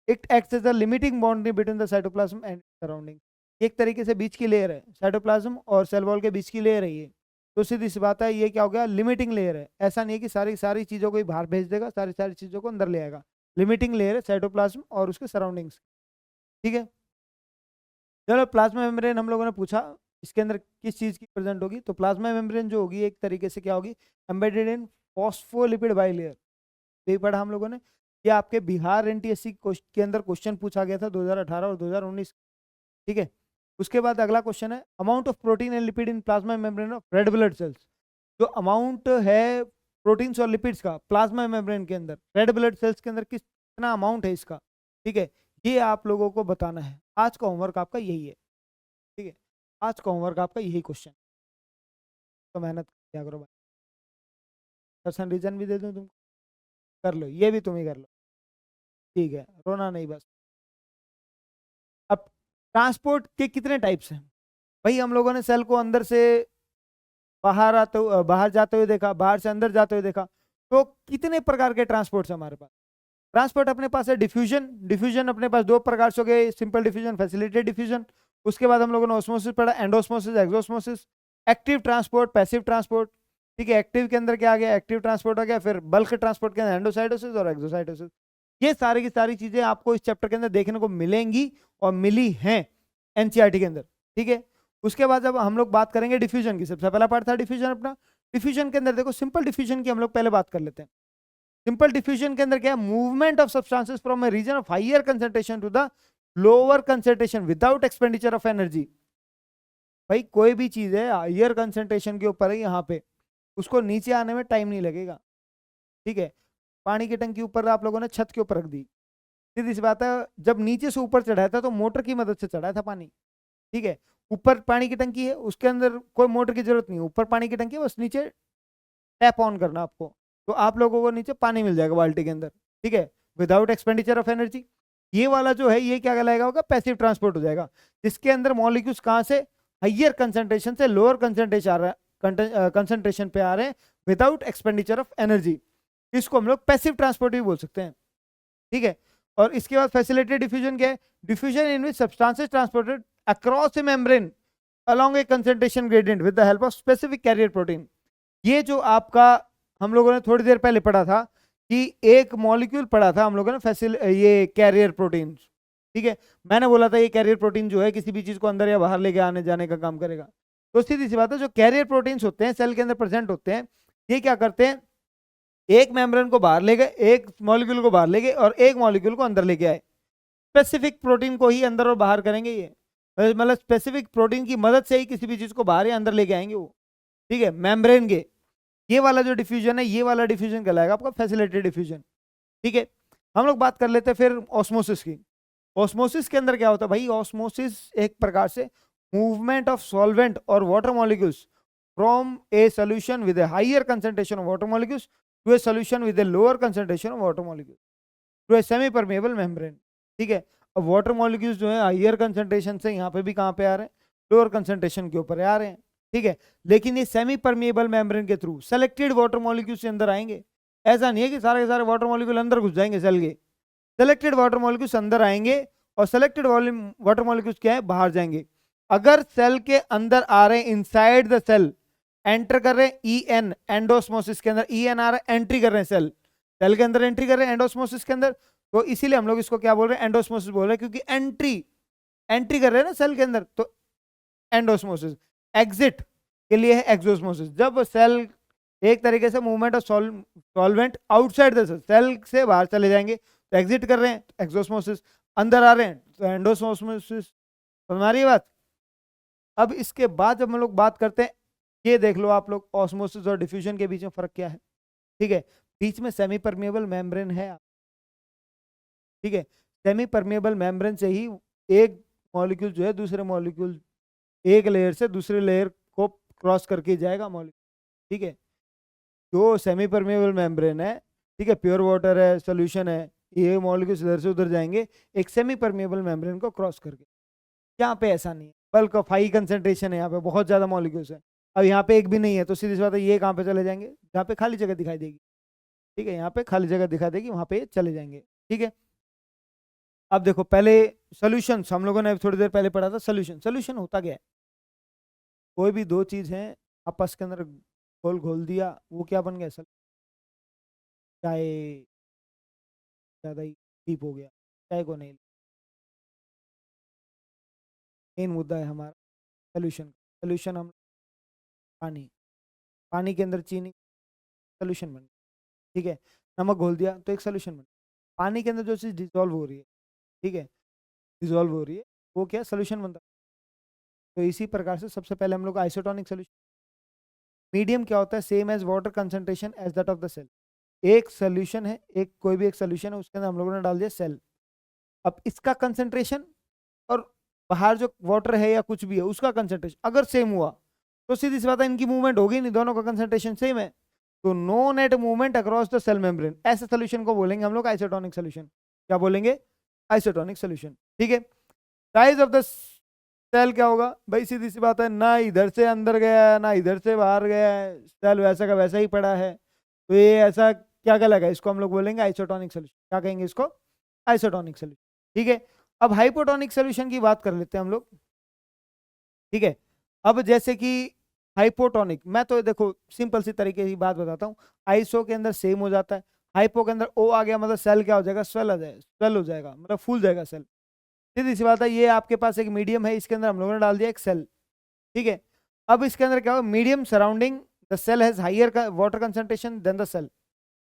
It acts as the limiting boundary between the cytoplasm and surrounding, एक तरीके से बीच की लेयर है, साइटोप्लाज्म और सेल वॉल के बीच की लेयर है ये, तो सीधी सी बात है ये क्या हो गया, लिमिटिंग लेयर है। ऐसा नहीं है कि सारी सारी चीज़ों को ही बाहर भेज देगा, सारी सारी चीज़ों को अंदर ले आएगा, लिमिटिंग लेयर है साइटोप्लाज्म और उसके सराउंडिंग्स, ठीक है। चलो प्लाज्मा मेम्ब्रेन हम लोगों ने पूछा, इसके अंदर किस चीज़ की प्रेजेंट होगी, तो प्लाज्मा मेम्ब्रेन जो होगी एक तरीके से क्या होगी, एम्बेडेड इन फॉस्फोलिपिड बाइलेयर, यही पढ़ा हम लोगों ने। ये आपके बिहार एनटीएससी के अंदर क्वेश्चन पूछा गया था 2018 और 2019, ठीक है। उसके बाद अगला क्वेश्चन है amount of protein and lipid in plasma membrane of red blood cells, जो अमाउंट है प्रोटीन्स और लिपिड्स का प्लाज्मा मेम्ब्रेन के अंदर, रेड ब्लड सेल्स के अंदर कितना अमाउंट है इसका, ठीक है, ये आप लोगों को बताना है। आज का होमवर्क आपका यही है, ठीक है, आज का होमवर्क आपका यही क्वेश्चन, तो मेहनत क्या करो भाई, पर्सन रीजन भी दे दूं तुमको, कर लो, ये भी तुम ही कर लो, ठीक है, रोना नहीं बस। अब ट्रांसपोर्ट के कितने टाइप्स हैं भाई, हम लोगों ने सेल को अंदर से बाहर जाते हुए देखा, बाहर से अंदर जाते हुए देखा, तो कितने प्रकार के ट्रांसपोर्ट्स हमारे पास, ट्रांसपोर्ट अपने पास है डिफ्यूजन, डिफ्यूजन अपने पास दो प्रकार से हो गए, सिंपल डिफ्यूजन, फैसिलिटेड डिफ्यूजन, उसके बाद हम लोगों ने ऑस्मोसिस पढ़ा, endosmosis, exosmosis, active transport, passive transport, ठीक है, एक्टिव के अंदर क्या आ गया, एक्टिव ट्रांसपोर्ट आ गया, फिर बल्क ट्रांसपोर्ट के अंदर एंडोसाइटोसिस और एक्सोसाइटोसिस, ये सारी की सारी चीजें आपको इस चैप्टर के अंदर देखने को मिलेंगी और मिली हैं एनसीईआरटी के अंदर, ठीक है। उसके बाद जब हम लोग बात करेंगे डिफ्यूजन की, सबसे पहला पार्ट था डिफ्यूजन अपना, डिफ्यूजन के अंदर देखो सिंपल डिफ्यूजन की हम लोग पहले बात कर लेते हैं। सिंपल डिफ्यूजन के अंदर क्या है, movement of substances from a region of higher concentration to the lower concentration without expenditure of energy. भाई कोई भी चीज है हायर कंसंट्रेशन के ऊपर है यहाँ पे, उसको नीचे आने में टाइम नहीं लगेगा, ठीक है। पानी की टंकी ऊपर आप लोगों ने छत के ऊपर रख दी, सीधी सी बात है, जब नीचे से ऊपर चढ़ाया था तो मोटर की मदद से चढ़ाया था पानी, ठीक है। ऊपर पानी की टंकी है, उसके अंदर कोई मोटर की जरूरत नहीं, ऊपर पानी की टंकी है, बस नीचे टैप ऑन करना आपको, तो आप लोगों को नीचे पानी मिल जाएगा बाल्टी के अंदर, ठीक है, विदाउट एक्सपेंडिचर ऑफ एनर्जी। ये वाला जो है ये क्या कहलाएगा, होगा पैसिव ट्रांसपोर्ट हो जाएगा, जिसके अंदर मॉलिक्यूल्स कहाँ से हायर कंसंट्रेशन से लोअर कंसंट्रेशन आ रहा है, कंसंट्रेशन पे आ रहे हैं विदाउट एक्सपेंडिचर ऑफ एनर्जी, इसको हम लोग पैसिव ट्रांसपोर्ट भी बोल सकते हैं, ठीक है। और इसके बाद फैसिलिटेड डिफ्यूजन क्या है, diffusion in which substances transported across A membrane along A concentration gradient with the help of specific carrier protein. ये जो आपका हम लोगों ने थोड़ी देर पहले पढ़ा था कि एक मॉलिक्यूल पढ़ा था हम लोगों ने ये कैरियर प्रोटीन, ठीक है, मैंने बोला था ये कैरियर प्रोटीन जो है किसी भी चीज को अंदर या बाहर लेके आने जाने का काम करेगा, तो सीधी सी बात है जो कैरियर प्रोटीन्स होते हैं सेल के अंदर प्रेजेंट होते हैं, ये क्या करते हैं, एक मेम्ब्रेन को बाहर ले गए, एक मॉलिक्यूल को बाहर ले गए और एक मॉलिक्यूल को अंदर लेके आए, स्पेसिफिक प्रोटीन को ही अंदर और बाहर करेंगे ये, मतलब स्पेसिफिक प्रोटीन की मदद से ही किसी भी चीज को बाहर या अंदर लेके आएंगे वो, ठीक है, मेम्ब्रेन के। ये वाला जो डिफ्यूजन है, ये वाला डिफ्यूजन कहलाएगा आपका फैसिलिटेड डिफ्यूजन, ठीक है। हम लोग बात कर लेते हैं फिर ऑस्मोसिस की। ऑस्मोसिस के अंदर क्या होता है भाई, ऑस्मोसिस एक प्रकार से मूवमेंट ऑफ सॉल्वेंट और water molecules from a solution with a higher concentration of water molecules to a solution with a lower concentration of water molecule to a semi permeable membrane, ठीक है। अब water molecules जो है higher concentration से यहाँ पे भी कहाँ पे आ रहे हैं, लोअर कंसंट्रेशन के ऊपर आ रहे हैं, ठीक है। लेकिन ये सेमी परमेबल मेम्ब्रेन के थ्रू सेलेक्टेड वाटर मॉलिक्यूल्स के अंदर आएंगे, ऐसा नहीं है कि सारे के सारे वाटर मॉलिक्यूल अंदर घुस जाएंगे सेल के, सेलेक्टेड वाटर मॉलिक्यूल्स अंदर आएंगे और सेलेक्टेड वाटर मॉलिक्यूल्स क्या है बाहर जाएंगे। अगर सेल के अंदर आ रहे हैं इनसाइड द सेल, एंटर कर रहे हैं ईएन एंडोस्मोसिस के अंदर, ईएन आ रहा है एंट्री कर रहे हैं सेल के अंदर एंट्री कर रहे हैं एंडोस्मोसिस के अंदर, तो इसीलिए हम लोग इसको क्या बोल रहे हैं एंडोस्मोसिस बोल रहे हैं, क्योंकि एंट्री कर रहे हैं ना सेल के अंदर, तो एंडोस्मोसिस। एग्जिट के लिए है एक्सोस्मोसिस, जब सेल एक तरीके से movement of solvent outside the cell, cell से बाहर चले जाएंगे तो एग्जिट कर रहे हैं तो एक्सोस्मोसिस, अंदर आ रहे हैं तो एंडोस्मोसिस। समझ आ रही है बात? अब इसके बाद जब हम लोग बात करते हैं, ये देख लो आप लोग ऑस्मोसिस और डिफ्यूजन के बीच में फर्क क्या है। ठीक है, बीच में सेमी परमेबल मेम्ब्रेन है। ठीक है, सेमी परमेबल मेम्ब्रेन से ही एक मॉलिक्यूल जो है दूसरे मॉलिक्यूल, एक लेयर से दूसरे लेयर को क्रॉस करके जाएगा मॉलिक्यूल। ठीक है, जो सेमी परमेबल मेम्ब्रेन है, ठीक है, प्योर वाटर है, सोल्यूशन है, ये मॉलिक्यूल्स इधर से उधर जाएंगे एक सेमी परमेबल मेम्ब्रेन को क्रॉस करके। यहाँ पे ऐसा नहीं है, बल्क ऑफ हाई कंसेंट्रेशन है, यहाँ पे बहुत ज्यादा मॉलिक्यूल्स है। अब यहाँ पे एक भी नहीं है तो सीधी सी बात है ये कहाँ पे चले जाएंगे, जहाँ पे खाली जगह दिखाई देगी। ठीक है, यहाँ पे खाली जगह दिखाई देगी, वहां पे चले जाएंगे। ठीक है, अब देखो पहले सोल्यूशन हम लोगों ने थोड़ी देर पहले पढ़ा था। सोल्यूशन, सोल्यूशन होता क्या है? कोई भी दो चीज है आपस के अंदर घोल घोल दिया, वो क्या बन गया? चाहे ज्यादा ही डीप हो गया, चाहे को नहीं। मेन मुद्दा है हमारा सोल्यूशन। सोल्यूशन हम पानी, पानी के अंदर चीनी, सोल्यूशन बन गया। ठीक है, नमक घोल दिया तो एक सोल्यूशन बन गया। पानी के अंदर जो चीज़ डिजोल्व हो रही है, ठीक है, डिजोल्व हो रही है, वो क्या सोल्यूशन बनता है। तो इसी प्रकार से सबसे पहले हम लोग आइसोटोनिक सोल्यूशन, मीडियम क्या होता है? Same as water concentration as that of the cell. एक सोल्यूशन है, एक कोई भी एक सोल्यूशन है, उसके अंदर हम लोगों ने डाल दिया सेल। अब इसका कंसंट्रेशन और बाहर जो वाटर है या कुछ भी है उसका कंसंट्रेशन अगर सेम हुआ तो सीधी सी बात है इनकी मूवमेंट होगी नहीं, दोनों का कंसंट्रेशन सेम है, तो no net movement across the cell membrane. ऐसे सोल्यूशन को बोलेंगे हम लोग आइसोटोनिक सोल्यूशन। क्या बोलेंगे? Isotonic solution. ठीक है, साइज ऑफ द सेल क्या होगा भाई? सीधी सी बात है, ना इधर से अंदर गया है ना इधर से बाहर गया है, सेल वैसा का वैसा ही पड़ा है, तो ये ऐसा क्या लगेगा? इसको हम लोग बोलेंगे आइसोटोनिक सोल्यूशन। क्या कहेंगे इसको? Isotonic solution. ठीक है, अब हाइपोटोनिक सोल्यूशन की बात कर लेते हैं हम लोग। ठीक है, अब जैसे कि हाइपोटोनिक, मैं तो देखो सिंपल सी तरीके की बात बताता हूँ। आइसो के अंदर सेम हो जाता है, हाइपो के अंदर ओ आ गया मतलब सेल क्या हो जाएगा? स्वेल आ जाएगा, स्वेल हो जाएगा मतलब फूल जाएगा सेल। सीधी सी बात है, ये आपके पास एक मीडियम है, इसके अंदर हम लोगों ने डाल दिया एक सेल। ठीक है, अब इसके अंदर क्या होगा? Medium surrounding the cell has higher water concentration than the cell.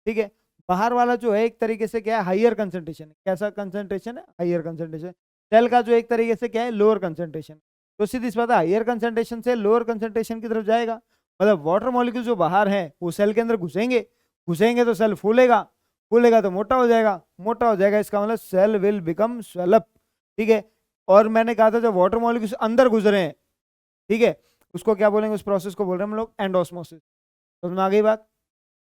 ठीक है, बाहर वाला जो है एक तरीके से क्या है? Higher concentration. कैसा कंसंट्रेशन है? Higher concentration. सेल का जो एक तरीके से क्या है? Lower concentration. तो सीधी सी बात है, हायर कंसंट्रेशन से लोअर कंसंट्रेशन की तरफ जाएगा, मतलब वाटर मॉलिक्यूल जो बाहर है वो सेल के अंदर घुसेंगे, घुसेंगे तो सेल फूलेगा, फूलेगा तो मोटा हो जाएगा, मोटा हो जाएगा इसका मतलब सेल विल बिकम स्वेलअप। ठीक है, और मैंने कहा था जब वाटर मॉलिक्यूल्स अंदर घुस रहे हैं, ठीक है, उसको क्या बोलेंगे? उस प्रोसेस को बोल रहे हैं हम लोग एंडोस्मोसिस। समझ में आ गई बात?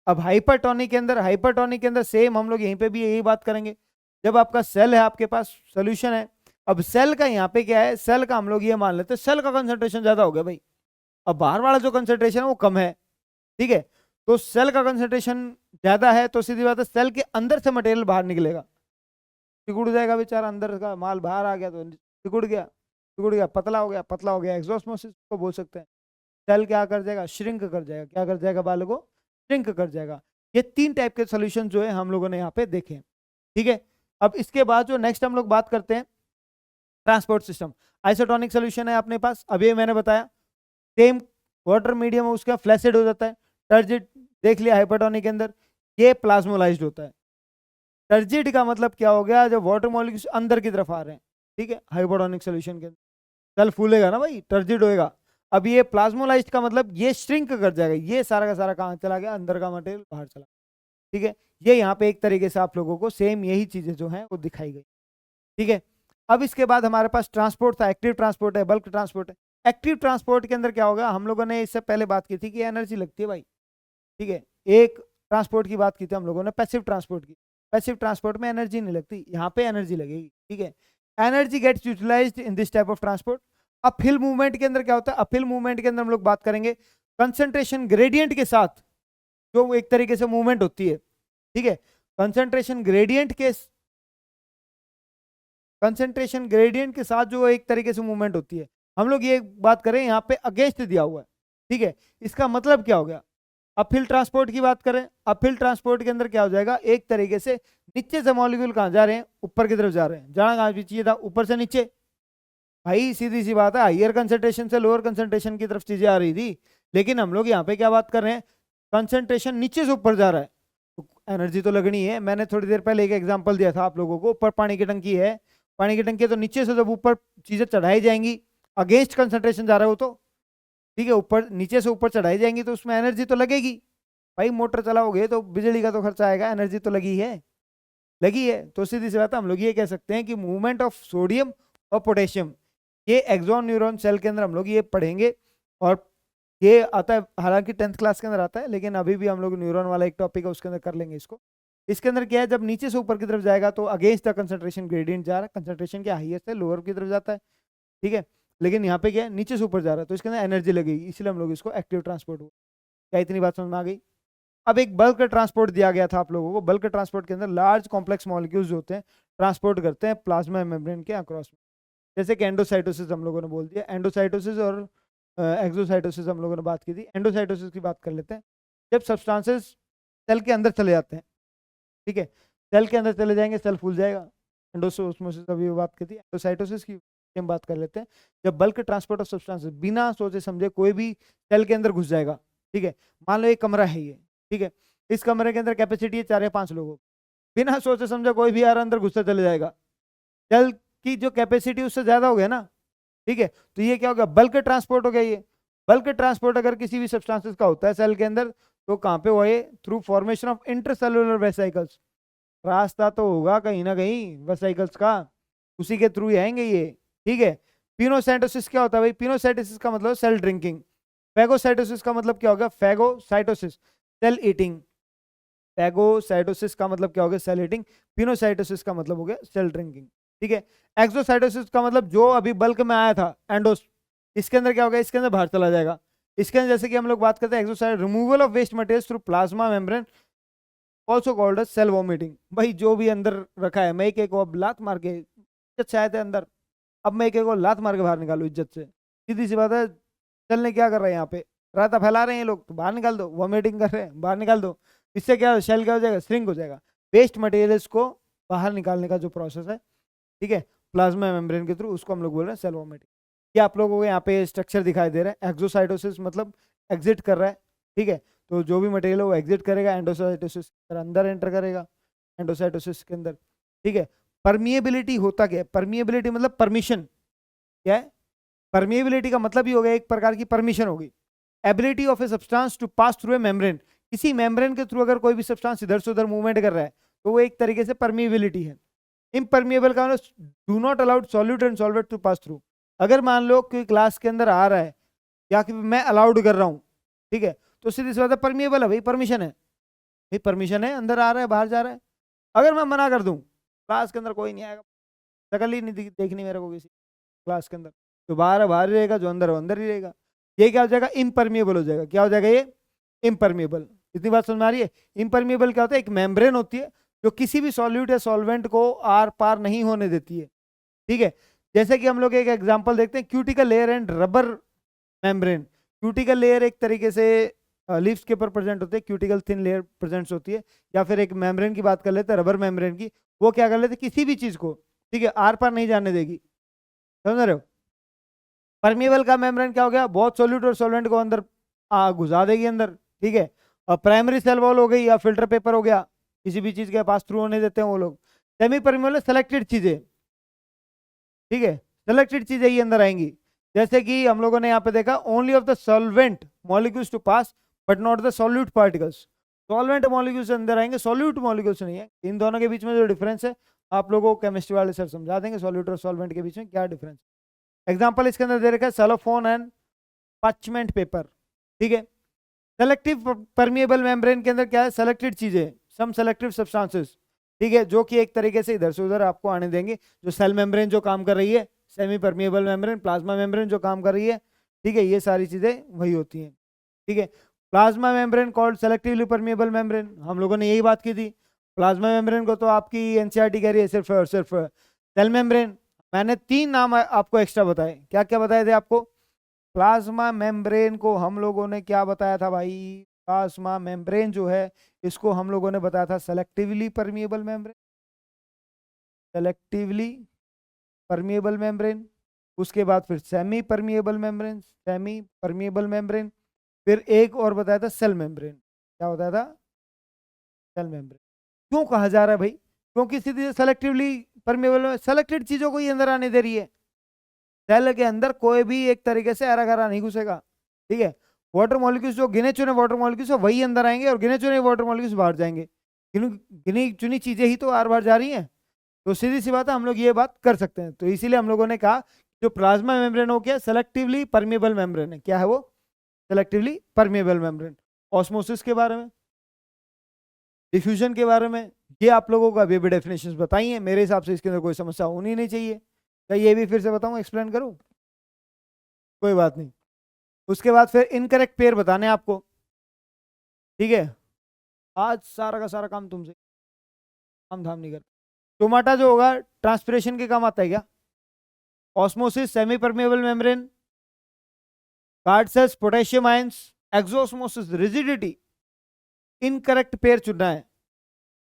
अब हाइपरटोनिक के अंदर, हाइपरटोनिक के अंदर सेम हम लोग यहीं पे भी यही बात करेंगे। जब आपका सेल है, आपके पास सोल्यूशन है, अब सेल का यहाँ पे क्या है? सेल का हम लोग ये मान लेते हैं सेल का कंसंट्रेशन ज्यादा हो गया भाई, अब बाहर वाला जो कंसंट्रेशन है वो कम है। ठीक है, तो सेल का कंसंट्रेशन ज्यादा है तो सीधी बात है सेल के अंदर से मटेरियल बाहर निकलेगा, सिकुड़ जाएगा बेचारा, अंदर का माल बाहर आ गया तो सिकुड़ गया, सिकुड़ गया, पतला हो गया, पतला हो गया, एक्सोस्मोसिस को बोल सकते हैं। सेल क्या कर जाएगा? श्रिंक कर जाएगा। क्या कर जाएगा बालकों? श्रिंक कर जाएगा। ये तीन टाइप के सोल्यूशन जो है हम लोगों ने यहाँ पे देखे। ठीक है, अब इसके बाद जो नेक्स्ट हम लोग बात करते हैं ट्रांसपोर्ट सिस्टम। आइसोटोनिक सोल्यूशन है अपने पास, अभी मैंने बताया सेम वाटर मीडियम है उसका फ्लैसिड हो जाता है। टर्जिड देख लिया हाइपरटोनिक के अंदर, ये प्लाज्मोलाइज्ड होता है। टर्जिड का मतलब क्या हो गया? जब वाटर मॉलिक्यूल्स अंदर की तरफ आ रहे हैं, ठीक है, हाइपरटोनिक सोल्यूशन के अंदर सेल फूलेगा ना भाई, टर्जिड होएगा। अब ये प्लाज्मोलाइज्ड का मतलब ये श्रिंक कर जाएगा, ये सारा का सारा कहाँ चला गया? अंदर का मटेरियल बाहर चला। ठीक है, ये यहाँ पे एक तरीके से आप लोगों को सेम यही चीजें जो हैं वो दिखाई गई। ठीक है, अब इसके बाद हमारे पास ट्रांसपोर्ट था, एक्टिव ट्रांसपोर्ट है, बल्क ट्रांसपोर्ट है। एक्टिव ट्रांसपोर्ट के अंदर क्या होगा? हम लोगों ने इससे पहले बात की थी कि एनर्जी लगती है भाई। ठीक है, एक ट्रांसपोर्ट की बात की थी हम लोगों ने, पैसिव ट्रांसपोर्ट की। पैसिव ट्रांसपोर्ट में एनर्जी नहीं लगती, यहाँ पे एनर्जी लगेगी। ठीक है, energy gets utilized in this type of transport. Uphill movement के अंदर क्या होता है? अपहिल मूवमेंट के अंदर हम लोग बात करेंगे कंसंट्रेशन ग्रेडियंट के साथ जो एक तरीके से मूवमेंट होती है। ठीक है, कंसंट्रेशन ग्रेडियंट के साथ जो एक तरीके से मूवमेंट होती है, हम लोग ये बात करें यहाँ पे अगेंस्ट दिया हुआ है। ठीक है, इसका मतलब क्या हो गया? अपहिल ट्रांसपोर्ट की बात करें, अपहिल ट्रांसपोर्ट के अंदर क्या हो जाएगा? एक तरीके से नीचे से मॉलिक्यूल कहाँ जा रहे हैं? ऊपर की तरफ जा रहे हैं। जाना कहाँ भी चाहिए था? ऊपर से नीचे। भाई सीधी सी बात है, हायर कंसंट्रेशन से लोअर कंसंट्रेशन की तरफ चीजें आ रही थी, लेकिन हम लोग यहाँ पे क्या बात कर रहे हैं? कंसंट्रेशन नीचे से ऊपर जा रहा है तो एनर्जी तो लगनी है। मैंने थोड़ी देर पहले एक एग्जांपल दिया था आप लोगों को, ऊपर पानी की टंकी है, पानी की टंकी है तो नीचे से जब ऊपर चीजें चढ़ाई जाएंगी, अगेंस्ट कंसंट्रेशन जा रहा है वो तो, ठीक है, ऊपर नीचे से ऊपर चढ़ाई जाएंगी तो उसमें एनर्जी तो लगेगी। भाई मोटर चलाओगे तो बिजली का तो खर्चा आएगा, एनर्जी तो लगी है। तो सीधी सी बात है, हम लोग ये कह सकते हैं कि मूवमेंट ऑफ सोडियम और पोटेशियम, ये एक्सॉन न्यूरॉन सेल के अंदर हम लोग ये पढ़ेंगे। और ये आता है, हालांकि 10th क्लास के अंदर आता है, लेकिन अभी भी हम लोग न्यूरॉन वाला एक टॉपिक है उसके अंदर कर लेंगे इसको। इसके अंदर क्या है, जब नीचे से ऊपर की तरफ जाएगा तो अगेंस्ट द कंसंट्रेशन ग्रेडियंट जा रहा है, कंसंट्रेशन क्या हाईएस्ट है लोअर की तरफ जाता है, ठीक है। लेकिन यहाँ पे क्या है, नीचे से ऊपर जा रहा है तो इसके अंदर एनर्जी लगेगी, इसलिए हम लोग इसको एक्टिव ट्रांसपोर्ट हुआ। क्या इतनी बात समझ में आ गई? अब एक बल्क ट्रांसपोर्ट दिया गया था आप लोगों को। बल्क ट्रांसपोर्ट के अंदर लार्ज कॉम्प्लेक्स मॉलिक्यूल्स जो होते हैं ट्रांसपोर्ट करते हैं प्लाज्मा मेम्ब्रेन के अक्रॉस में, जैसे कि एंडोसाइटोसिस हम लोगों ने बोल दिया। एंडोसाइटोसिस और एक्सोसाइटोसिस हम लोगों ने बात की थी। एंडोसाइटोसिस की बात कर लेते हैं, जब सब्सटेंसेस सेल के अंदर चले जाते हैं, ठीक है, सेल के अंदर चले जाएंगे सेल फूल जाएगा। एंडोसोस्मोसिस अभी बात की थी। एंडोसाइटोसिस की हम बात कर लेते हैं, जब बल्क ट्रांसपोर्ट ऑफ सब्सटेंसेस बिना सोचे समझे कोई भी सेल के अंदर घुस जाएगा, ठीक है। मान लो एक कमरा है ये, ठीक है, इस कमरे के अंदर कैपेसिटी है 4 या 5 लोगों, बिना सोचे समझे कोई भी यार अंदर घुसता चले जाएगा, सेल की जो कैपेसिटी उससे ज्यादा हो गया ना, ठीक है। तो ये क्या होगा, बल्क ट्रांसपोर्ट हो गया। ये बल्क ट्रांसपोर्ट अगर किसी भी सब्सटेंसेस का होता है सेल के अंदर, तो कहाँ पे हुआ ये, through formation of intercellular vesicles. रास्ता तो होगा कहीं ना कहीं वेसिकल्स का, उसी के थ्रू ही आएंगे ये, ठीक है। पिनोसाइटोसिस क्या होता है भाई, पिनोसाइटोसिस का मतलब सेल ड्रिंकिंग। फैगोसाइटोसिस का मतलब क्या होगा, फैगोसाइटोसिस सेल ईटिंग। फैगोसाइटोसिस का मतलब क्या हो गया, सेल ईटिंग। पिनोसाइटोसिस का मतलब हो गया सेल ड्रिंकिंग, ठीक है। एक्सोसाइटोसिस का मतलब जो अभी बल्क में आया था एंडोस, इसके अंदर क्या होगा, इसके अंदर बाहर चला जाएगा। इसके अंदर जैसे कि हम लोग बात करते हैं exocyte, removal of waste material through plasma membrane, also called as cell vomiting. भाई जो भी अंदर रखा है, मैं एक एक को अब लात मार के, इज्जत से आए थे अंदर, अब मैं एक एक को लात मार के बाहर निकालू इज्जत से, सीधी सी बात है। चलने क्या कर रहे हैं यहाँ पे, रायता फैला रहे हैं ये लोग, तो बाहर निकाल दो। वॉमिटिंग कर रहे हैं, बाहर निकाल दो। इससे क्या सेल क्या हो जाएगा, श्रिंक हो जाएगा। वेस्ट मटेरियल्स को बाहर निकालने का जो प्रोसेस है, ठीक है, प्लाज्मा मेम्ब्रेन के थ्रू, उसको हम लोग बोल रहे हैं सेल वॉमिटिंग। ये आप लोगों को यहाँ पे स्ट्रक्चर दिखाई दे रहा है। एक्सोसाइटोसिस मतलब एग्जिट कर रहा है, ठीक है, तो जो भी मटेरियल है वो एग्जिट करेगा, एंडोसाइटोसिस अंदर एंटर करेगा एंडोसाइटोसिस के अंदर, ठीक है। परमिएबिलिटी होता क्या है, परमिएबिलिटी मतलब परमिशन, क्या है, परमिएबिलिटी का मतलब ही हो गया एक प्रकार की परमिशन होगी। Ability of a substance to pass through a membrane, किसी मेम्ब्रेन के थ्रू अगर कोई भी सब्सटेंस इधर से उधर मूवमेंट कर रहा है तो वो एक तरीके से परमिएबिलिटी है। इम्परमिएबल का मतलब do not allowed solute and solvent to pass through. अगर मान लो कोई क्लास के अंदर आ रहा है या कि मैं अलाउड कर रहा हूँ, ठीक है, तो सीधी सी बात है परमिएबल है भाई, परमिशन है भाई, परमिशन है, अंदर आ रहा है बाहर जा रहा है। अगर मैं मना कर दूं, क्लास के अंदर कोई नहीं आएगा, शक्ल ही नहीं देखनी मेरे को किसी क्लास के अंदर, जो बाहर है बाहर ही रहेगा, जो अंदर है अंदर ही रहेगा। ये क्या हो जाएगा, इम्परमिएबल हो जाएगा। क्या हो जाएगा ये, इम्परमिएबल। इतनी बात समझ में आ रही है। इम्परमिएबल क्या होता है, एक मेम्ब्रेन होती है जो किसी भी सॉल्यूट या सॉल्वेंट को आर पार नहीं होने देती है, ठीक है। जैसे कि हम लोग एक एग्जांपल देखते हैं, cuticle layer and rubber membrane. Cuticle layer एक तरीके से लीव्स के ऊपर प्रेजेंट होते हैं, क्यूटिकल थिन लेयर प्रेजेंट होती है। या फिर एक मेम्ब्रेन की बात कर लेते हैं, रबर मेम्ब्रेन की, वो क्या कर लेते हैं, किसी भी चीज को, ठीक है, आर पार नहीं जाने देगी, समझ रहे हो। परमिएबल का मेम्ब्रेन क्या हो गया, बहुत सोल्यूट और सॉल्वेंट को अंदर घुसा देगी अंदर, ठीक है। और प्राइमरी सेल वॉल हो गई या फिल्टर पेपर हो गया, किसी भी चीज के पास थ्रू होने देते हैं वो लोग। सेमी परमिएबल सेलेक्टेड चीजें, ठीक है, सेलेक्टेड चीजें ही अंदर आएंगी। जैसे कि हम लोगों ने यहाँ पे देखा, only of the solvent molecules to pass but not the solute particles. Solvent molecules अंदर आएंगे, सॉल्यूट मॉलिक्यूल्स नहीं है। इन दोनों के बीच में जो डिफरेंस है आप लोगों को केमिस्ट्री वाले सर समझा देंगे, सॉल्यूट और सॉल्वेंट के बीच में क्या डिफरेंस। एग्जाम्पल इसके अंदर दे रखा है, सेलोफोन एंड पार्चमेंट पेपर, ठीक है। सेलेक्टिव परमिएबल मेम्ब्रेन के अंदर क्या है, सेलेक्टेड चीजें, सम सेलेक्टिव सब्सटेंसेस, ठीक है, जो कि एक तरीके से इधर से उधर आपको आने देंगे। जो सेल मेम्ब्रेन जो काम कर रही है, semi permeable membrane, plasma membrane जो काम कर रही है, ठीक है, ये सारी चीजें वही होती हैं, ठीक है। Plasma membrane called selectively permeable membrane, हम लोगों ने यही बात की थी। प्लाज्मा मेम्ब्रेन को तो आपकी एनसीईआरटी कह रही है सिर्फ और सिर्फ सेल मेम्ब्रेन। मैंने 3 नाम आपको एक्स्ट्रा बताए, क्या क्या बताए थे आपको। प्लाज्मा मेम्ब्रेन को हम लोगों ने क्या बताया था भाई, प्लाज्मा मेम्ब्रेन जो है इसको हम लोगों ने बताया था selectively permeable membrane, selectively permeable membrane. उसके बाद फिर semi permeable membrane, semi permeable membrane, फिर एक और बताया था सेल मेम्ब्रेन। क्या होता था, सेल मेम्ब्रेन। क्यों कहा जा रहा है भाई, क्योंकि सीधे सेलेक्टिवली परमेबल, सेलेक्टेड चीजों को ही अंदर आने दे रही है। सेल के अंदर कोई भी एक तरीके से हरा गरा नहीं घुसेगा, ठीक है। वाटर मॉलिक्यूल्स जो गिने चुने वाटर मॉलिक्यूल्स वही अंदर आएंगे और गिने चुने वाटर मॉलिक्यूल्स बाहर जाएंगे। गिनी चुनी चीजें ही तो बार बार जा रही हैं, तो सीधी सी बात है, हम लोग ये बात कर सकते हैं। तो इसीलिए हम लोगों ने कहा जो प्लाज्मा मेम्ब्रेन हो क्या, सेलेक्टिवली परमेबल मेम्ब्रेन है। क्या है वो, सेलेक्टिवली परमेबल मेम्ब्रेन। ऑस्मोसिस के बारे में, डिफ्यूजन के बारे में, ये आप लोगों को अभी भी डेफिनेशंस बताई हैं। मेरे हिसाब से इसके अंदर कोई समस्या होनी नहीं चाहिए। क्या ये भी फिर से बताऊं, एक्सप्लेन करूं? कोई बात नहीं। उसके बाद फिर इनकरेक्ट पेयर बताने हैं आपको, ठीक है। आज सारा का सारा काम तुमसे, हम धाम नहीं करते। टोमाटा जो होगा ट्रांसपिरेशन के काम आता है क्या? Osmosis, semi permeable membrane, guard cells, potassium ions, exosmosis, rigidity. Incorrect pair चुनना है,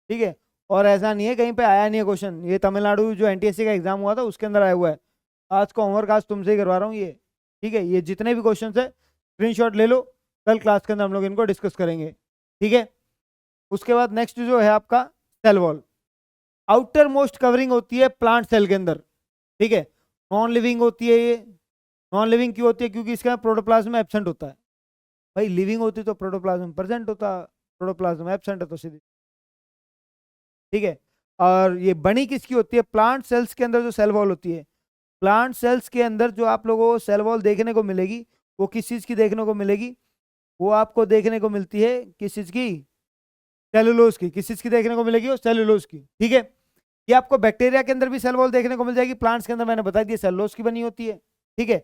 ठीक है। और ऐसा नहीं है कहीं पे आया नहीं है क्वेश्चन, ये तमिलनाडु जो एनटीएससी का एग्जाम हुआ था उसके अंदर आया हुआ है। आज का होमवर्क आज तुमसे ही करवा रहा हूँ ये, ठीक है। ये जितने भी क्वेश्चन है स्क्रीनशॉट ले लो, कल क्लास के अंदर हम लोग इनको डिस्कस करेंगे, ठीक है। उसके बाद नेक्स्ट जो है आपका cell wall. Outer most covering होती है प्लांट सेल के अंदर, ठीक है। नॉन लिविंग होती है ये। नॉन लिविंग क्यों होती है? क्योंकि इसका प्रोटोप्लाज्म एब्सेंट होता है। भाई लिविंग होती तो प्रोटोप्लाज्म प्रेजेंट होता, प्रोटोप्लाज्म एब्सेंट है तो सीधी, ठीक है। और ये बनी किसकी होती है? प्लांट सेल्स के अंदर जो सेल वॉल होती है, प्लांट सेल्स के अंदर जो आप लोगों को सेल वॉल देखने को मिलेगी वो किस चीज की देखने को मिलेगी? वो आपको देखने को मिलती है किस चीज की? सेलुलोज की। किस चीज की देखने को मिलेगी? वो सेलुलोज की, ठीक है। ये आपको बैक्टीरिया के अंदर भी सेल वॉल देखने को मिल जाएगी, प्लांट्स के अंदर मैंने बता दिया सेलुलोज की बनी होती है, ठीक है।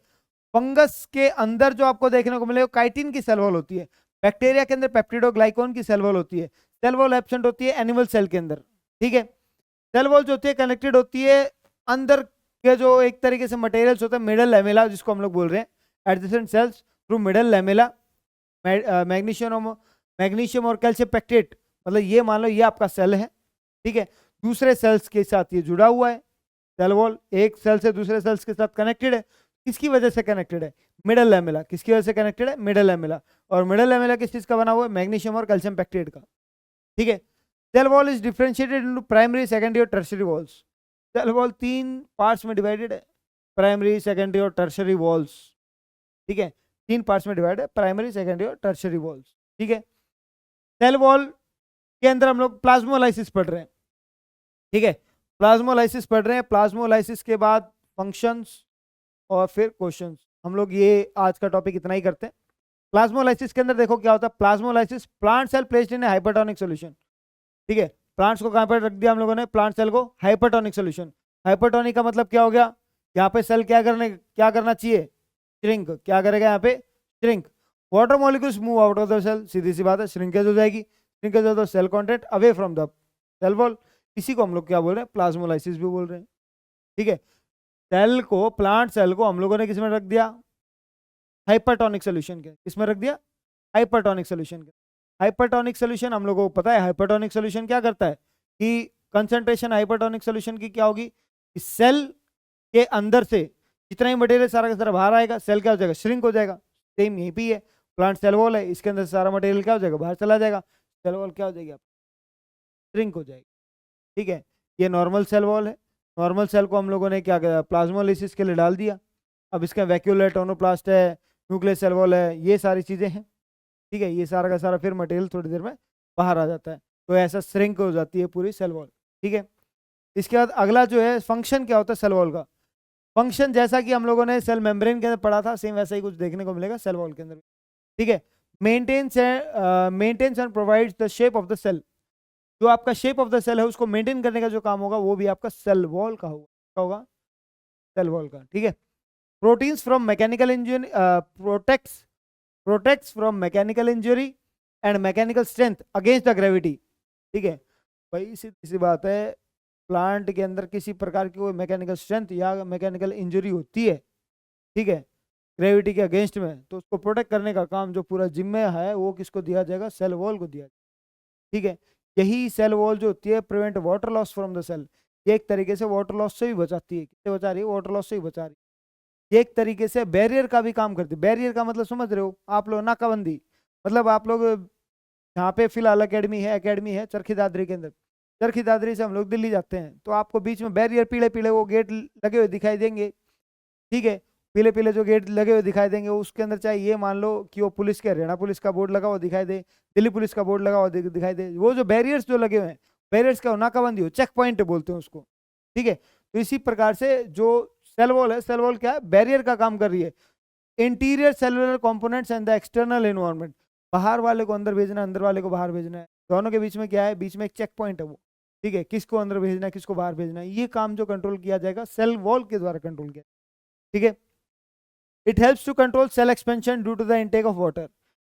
फंगस के अंदर जो आपको देखने को मिलेगा काइटिन की सेल वॉल होती है। बैक्टीरिया के अंदर पेप्टिडोग्लाइकॉन की सेल वॉल होती है। सेल वॉल एब्सेंट होती है एनिमल सेल के अंदर, ठीक है। सेल वॉल जो होती है कनेक्टेड होती है अंदर के जो एक तरीके से मटेरियल्स होते हैं, मिडल लैमेला जिसको हम लोग बोल रहे हैं, adjacent sales through middle lamella. Magnesium और कैल्शियम पेक्टेट, मतलब ये मान लो ये आपका सेल है, ठीक है। दूसरे सेल्स के साथ ये जुड़ा हुआ है, सेल वॉल एक सेल से दूसरे सेल्स के साथ कनेक्टेड है। किसकी वजह से कनेक्टेड है? Middle lamella. किसकी वजह से कनेक्टेड है? Middle lamella. और मिडल लैमेला किस चीज का बना हुआ है? मैग्नीशियम और कैल्शियम पेक्टेट का, ठीक है। Cell wall is differentiated into primary, secondary और tertiary walls. Cell wall 3 parts में डिवाइडेड है, प्राइमरी, सेकेंडरी और टर्शियरी वॉल्स, ठीक है। 3 पार्ट्स में डिवाइड है, प्राइमरी, सेकेंडरी और टर्शियरी वॉल्स, ठीक है। सेल वॉल के अंदर हम लोग प्लाज्मोलाइसिस पढ़ रहे हैं, ठीक है। प्लाज्मोलाइसिस पढ़ रहे हैं। प्लाज्मोलाइसिस के बाद फंक्शंस और फिर क्वेश्चंस। हम लोग ये आज का टॉपिक इतना ही करते हैं। प्लाज्मोलाइसिस के अंदर देखो क्या होता है। Plasmolysis, plant cell placed in hypertonic solution, ठीक है। प्लांट्स को कहां पर रख दिया हम लोगों ने? प्लांट सेल को हाइपरटोनिक सॉल्यूशन। हाइपरटोनिक का मतलब क्या हो गया? यहाँ पे सेल क्या करना चाहिए? श्रिंक। क्या करेगा यहाँ पे? Shrink. Water molecules move out of the cell, सीधी सी बात है, श्रिंकेज हो जाएगी। श्रिंकेज हो तो cell content away from the cell wall. इसी को हम लोग क्या बोल रहे हैं? प्लाज्मोलाइसिस भी बोल रहे हैं, ठीक है। सेल को, प्लांट सेल को हम लोगों ने किस में रख दिया? हाइपरटोनिक सोल्यूशन के। किस में रख दिया? हाइपरटोनिक सोल्यूशन के। हाइपरटोनिक सोल्यूशन हम लोगों को पता है, हाइपरटोनिक सोल्यूशन क्या करता है कि कंसंट्रेशन हाइपरटोनिक सोल्यूशन की क्या होगी कि सेल के अंदर से जितना ही मटेरियल सारा का सारा बाहर आएगा, सेल क्या हो जाएगा? श्रिंक हो जाएगा। सेम यहीं पे ही है, प्लांट सेल वॉल है, इसके अंदर सारा मटेरियल क्या हो जाएगा? बाहर चला जाएगा। सेल वॉल क्या हो जाएगी? श्रिंक हो जाएगी, ठीक है। ये नॉर्मल सेल वॉल है। नॉर्मल सेल को हम लोगों ने क्या किया? प्लाज्मोलाइसिस के लिए डाल दिया। अब इसका वैक्यूलर टोनोप्लास्ट है, न्यूक्लियस सेल वॉल है, ये सारी चीज़ें हैं, ठीक है। ये सारा का सारा फिर मटेरियल थोड़ी देर में बाहर आ जाता है, तो ऐसा श्रिंक हो जाती है पूरी सेल वॉल, ठीक है। इसके बाद अगला जो है फंक्शन क्या होता है सेल वॉल का? फंक्शन जैसा कि हम लोगों ने सेल मेम्ब्रेन के अंदर पढ़ा था, सेम वैसा ही कुछ देखने को मिलेगा सेल वॉल के अंदर, ठीक है। Maintains and provides the shape of the cell. जो आपका शेप ऑफ द सेल है उसको मेंटेन करने का जो काम होगा वो भी आपका सेल वॉल का होगा। क्या होगा? सेल वॉल का, ठीक है। Proteins from mechanical injury protects from mechanical injury and mechanical strength against the gravity, ठीक है। भाई सीधी सी बात है, प्लांट के अंदर किसी प्रकार की कोई मैकेनिकल स्ट्रेंथ या मैकेनिकल इंजरी होती है, ठीक है, ग्रेविटी के अगेंस्ट में, तो उसको प्रोटेक्ट करने का काम जो पूरा जिम्मे है वो किसको दिया जाएगा? सेल वॉल को दिया जाएगा, ठीक है। यही सेल वॉल जो होती है prevent water loss from the cell. ये एक तरीके से वाटर लॉस से भी बचाती है। किससे बचा रही है? वाटर लॉस से ही बचा रही है। ये एक तरीके से बैरियर का भी काम करती है। बैरियर का मतलब समझ रहे हो आप लोग? नाकाबंदी, मतलब आप लोग यहाँ पे फिलहाल अकेडमी है चरखी दादरी के अंदर। चरखी दादरी से हम लोग दिल्ली जाते हैं तो आपको बीच में बैरियर पीले पीले वो गेट लगे हुए दिखाई देंगे, ठीक है, पीले पीले जो गेट लगे हुए दिखाई देंगे, उसके अंदर चाहे ये मान लो कि वो पुलिस के हरियाणा पुलिस का बोर्ड लगा हुआ दिखाई दे, दिल्ली पुलिस का बोर्ड लगा हुआ दिखाई दे, वो जो बैरियर्स जो लगे हुए हैं, बैरियर्स का नाकाबंदी हो, चेक पॉइंट बोलते हैं उसको, ठीक है। तो इसी प्रकार से जो सेल वॉल है, सेल वॉल क्या है, बैरियर का काम कर रही है। Interior cellular components and the external environment, बाहर वाले को अंदर भेजना है, अंदर वाले को बाहर भेजना है, दोनों के बीच में क्या है, बीच में एक चेक पॉइंट है वो, ठीक है, किसको अंदर भेजना है किसको बाहर भेजना है, ये काम जो कंट्रोल किया जाएगा सेल वॉल के द्वारा कंट्रोल किया, ठीक है। It helps to control cell expansion due to the intake of water,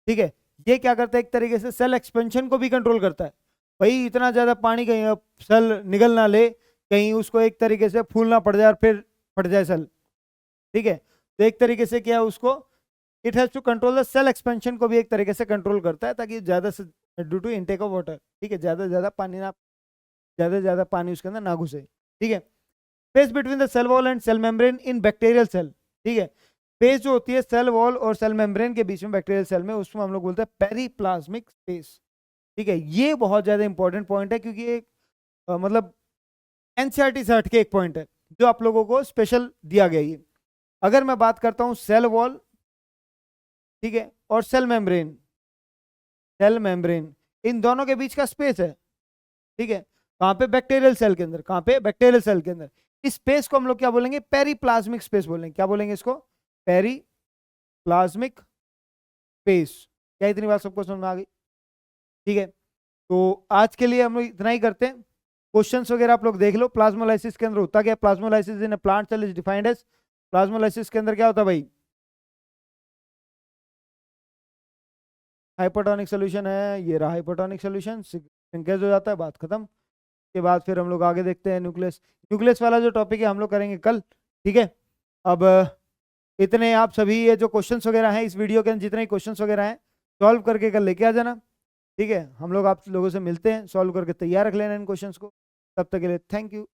ठीक है। ये क्या करता है, एक तरीके से सेल एक्सपेंशन को भी कंट्रोल करता है, भाई इतना ज्यादा पानी कहीं सेल निगल ना ले, कहीं उसको एक तरीके से फूलना पड़ जाए और फिर फट जाए सेल, ठीक है। तो एक तरीके से क्या है उसको, it has to control the cell expansion को भी एक तरीके से कंट्रोल करता है, ताकि ज्यादा से due to intake of water, ठीक है, ज्यादा से ज्यादा पानी उसके अंदर ना घुसे, ठीक है। Space between the cell wall and cell membrane in bacterial cell, ठीक है, स्पेस जो होती है सेल वॉल और सेल मेम्ब्रेन के बीच में बैक्टीरियल सेल में, उसको हम लोग बोलते हैं पेरीप्लाज्मिक स्पेस, ठीक है। ये बहुत ज्यादा इंपॉर्टेंट पॉइंट है, क्योंकि एक मतलब एनसीईआरटी से हटके एक पॉइंट है जो आप लोगों को स्पेशल दिया गया है। अगर मैं बात करता हूं सेल वॉल, ठीक है, और सेल मेम्ब्रेन, इन दोनों के बीच का स्पेस है, ठीक है, कहां पे, बैक्टीरियल सेल के अंदर, कहां पे, बैक्टीरियल सेल के अंदर। इस स्पेस को हम लोग क्या बोलेंगे, पेरीप्लाज्मिक स्पेस बोलेंगे, क्या बोलेंगे इसको, पेरीप्लाज्मिक स्पेस। क्या इतनी बात सबको समझ में आ गई, ठीक है। तो आज के लिए हम लोग इतना ही करते हैं, क्वेश्चंस वगैरह आप लोग देख लो। प्लाज्मोलाइसिस के अंदर होता क्या, plasmolysis in a plant cell is defined as, plasmolysis के अंदर क्या होता है भाई, हाइपोटोनिक सोल्यूशन है, ये रहा हाइपोटोनिक सोल्यूशन, सिंकेज हो जाता है, बात खत्म। के बाद फिर हम लोग आगे देखते हैं न्यूक्लियस, न्यूक्लियस वाला जो टॉपिक है हम लोग करेंगे कल, ठीक है। अब इतने आप सभी ये जो क्वेश्चंस वगैरह हैं इस वीडियो के अंदर, जितने क्वेश्चंस वगैरह हैं सॉल्व करके कल लेके आ जाना, ठीक है। हम लोग आप लोगों से मिलते हैं, सॉल्व करके तैयार रख लेना इन क्वेश्चंस को। तब तक के लिए थैंक यू।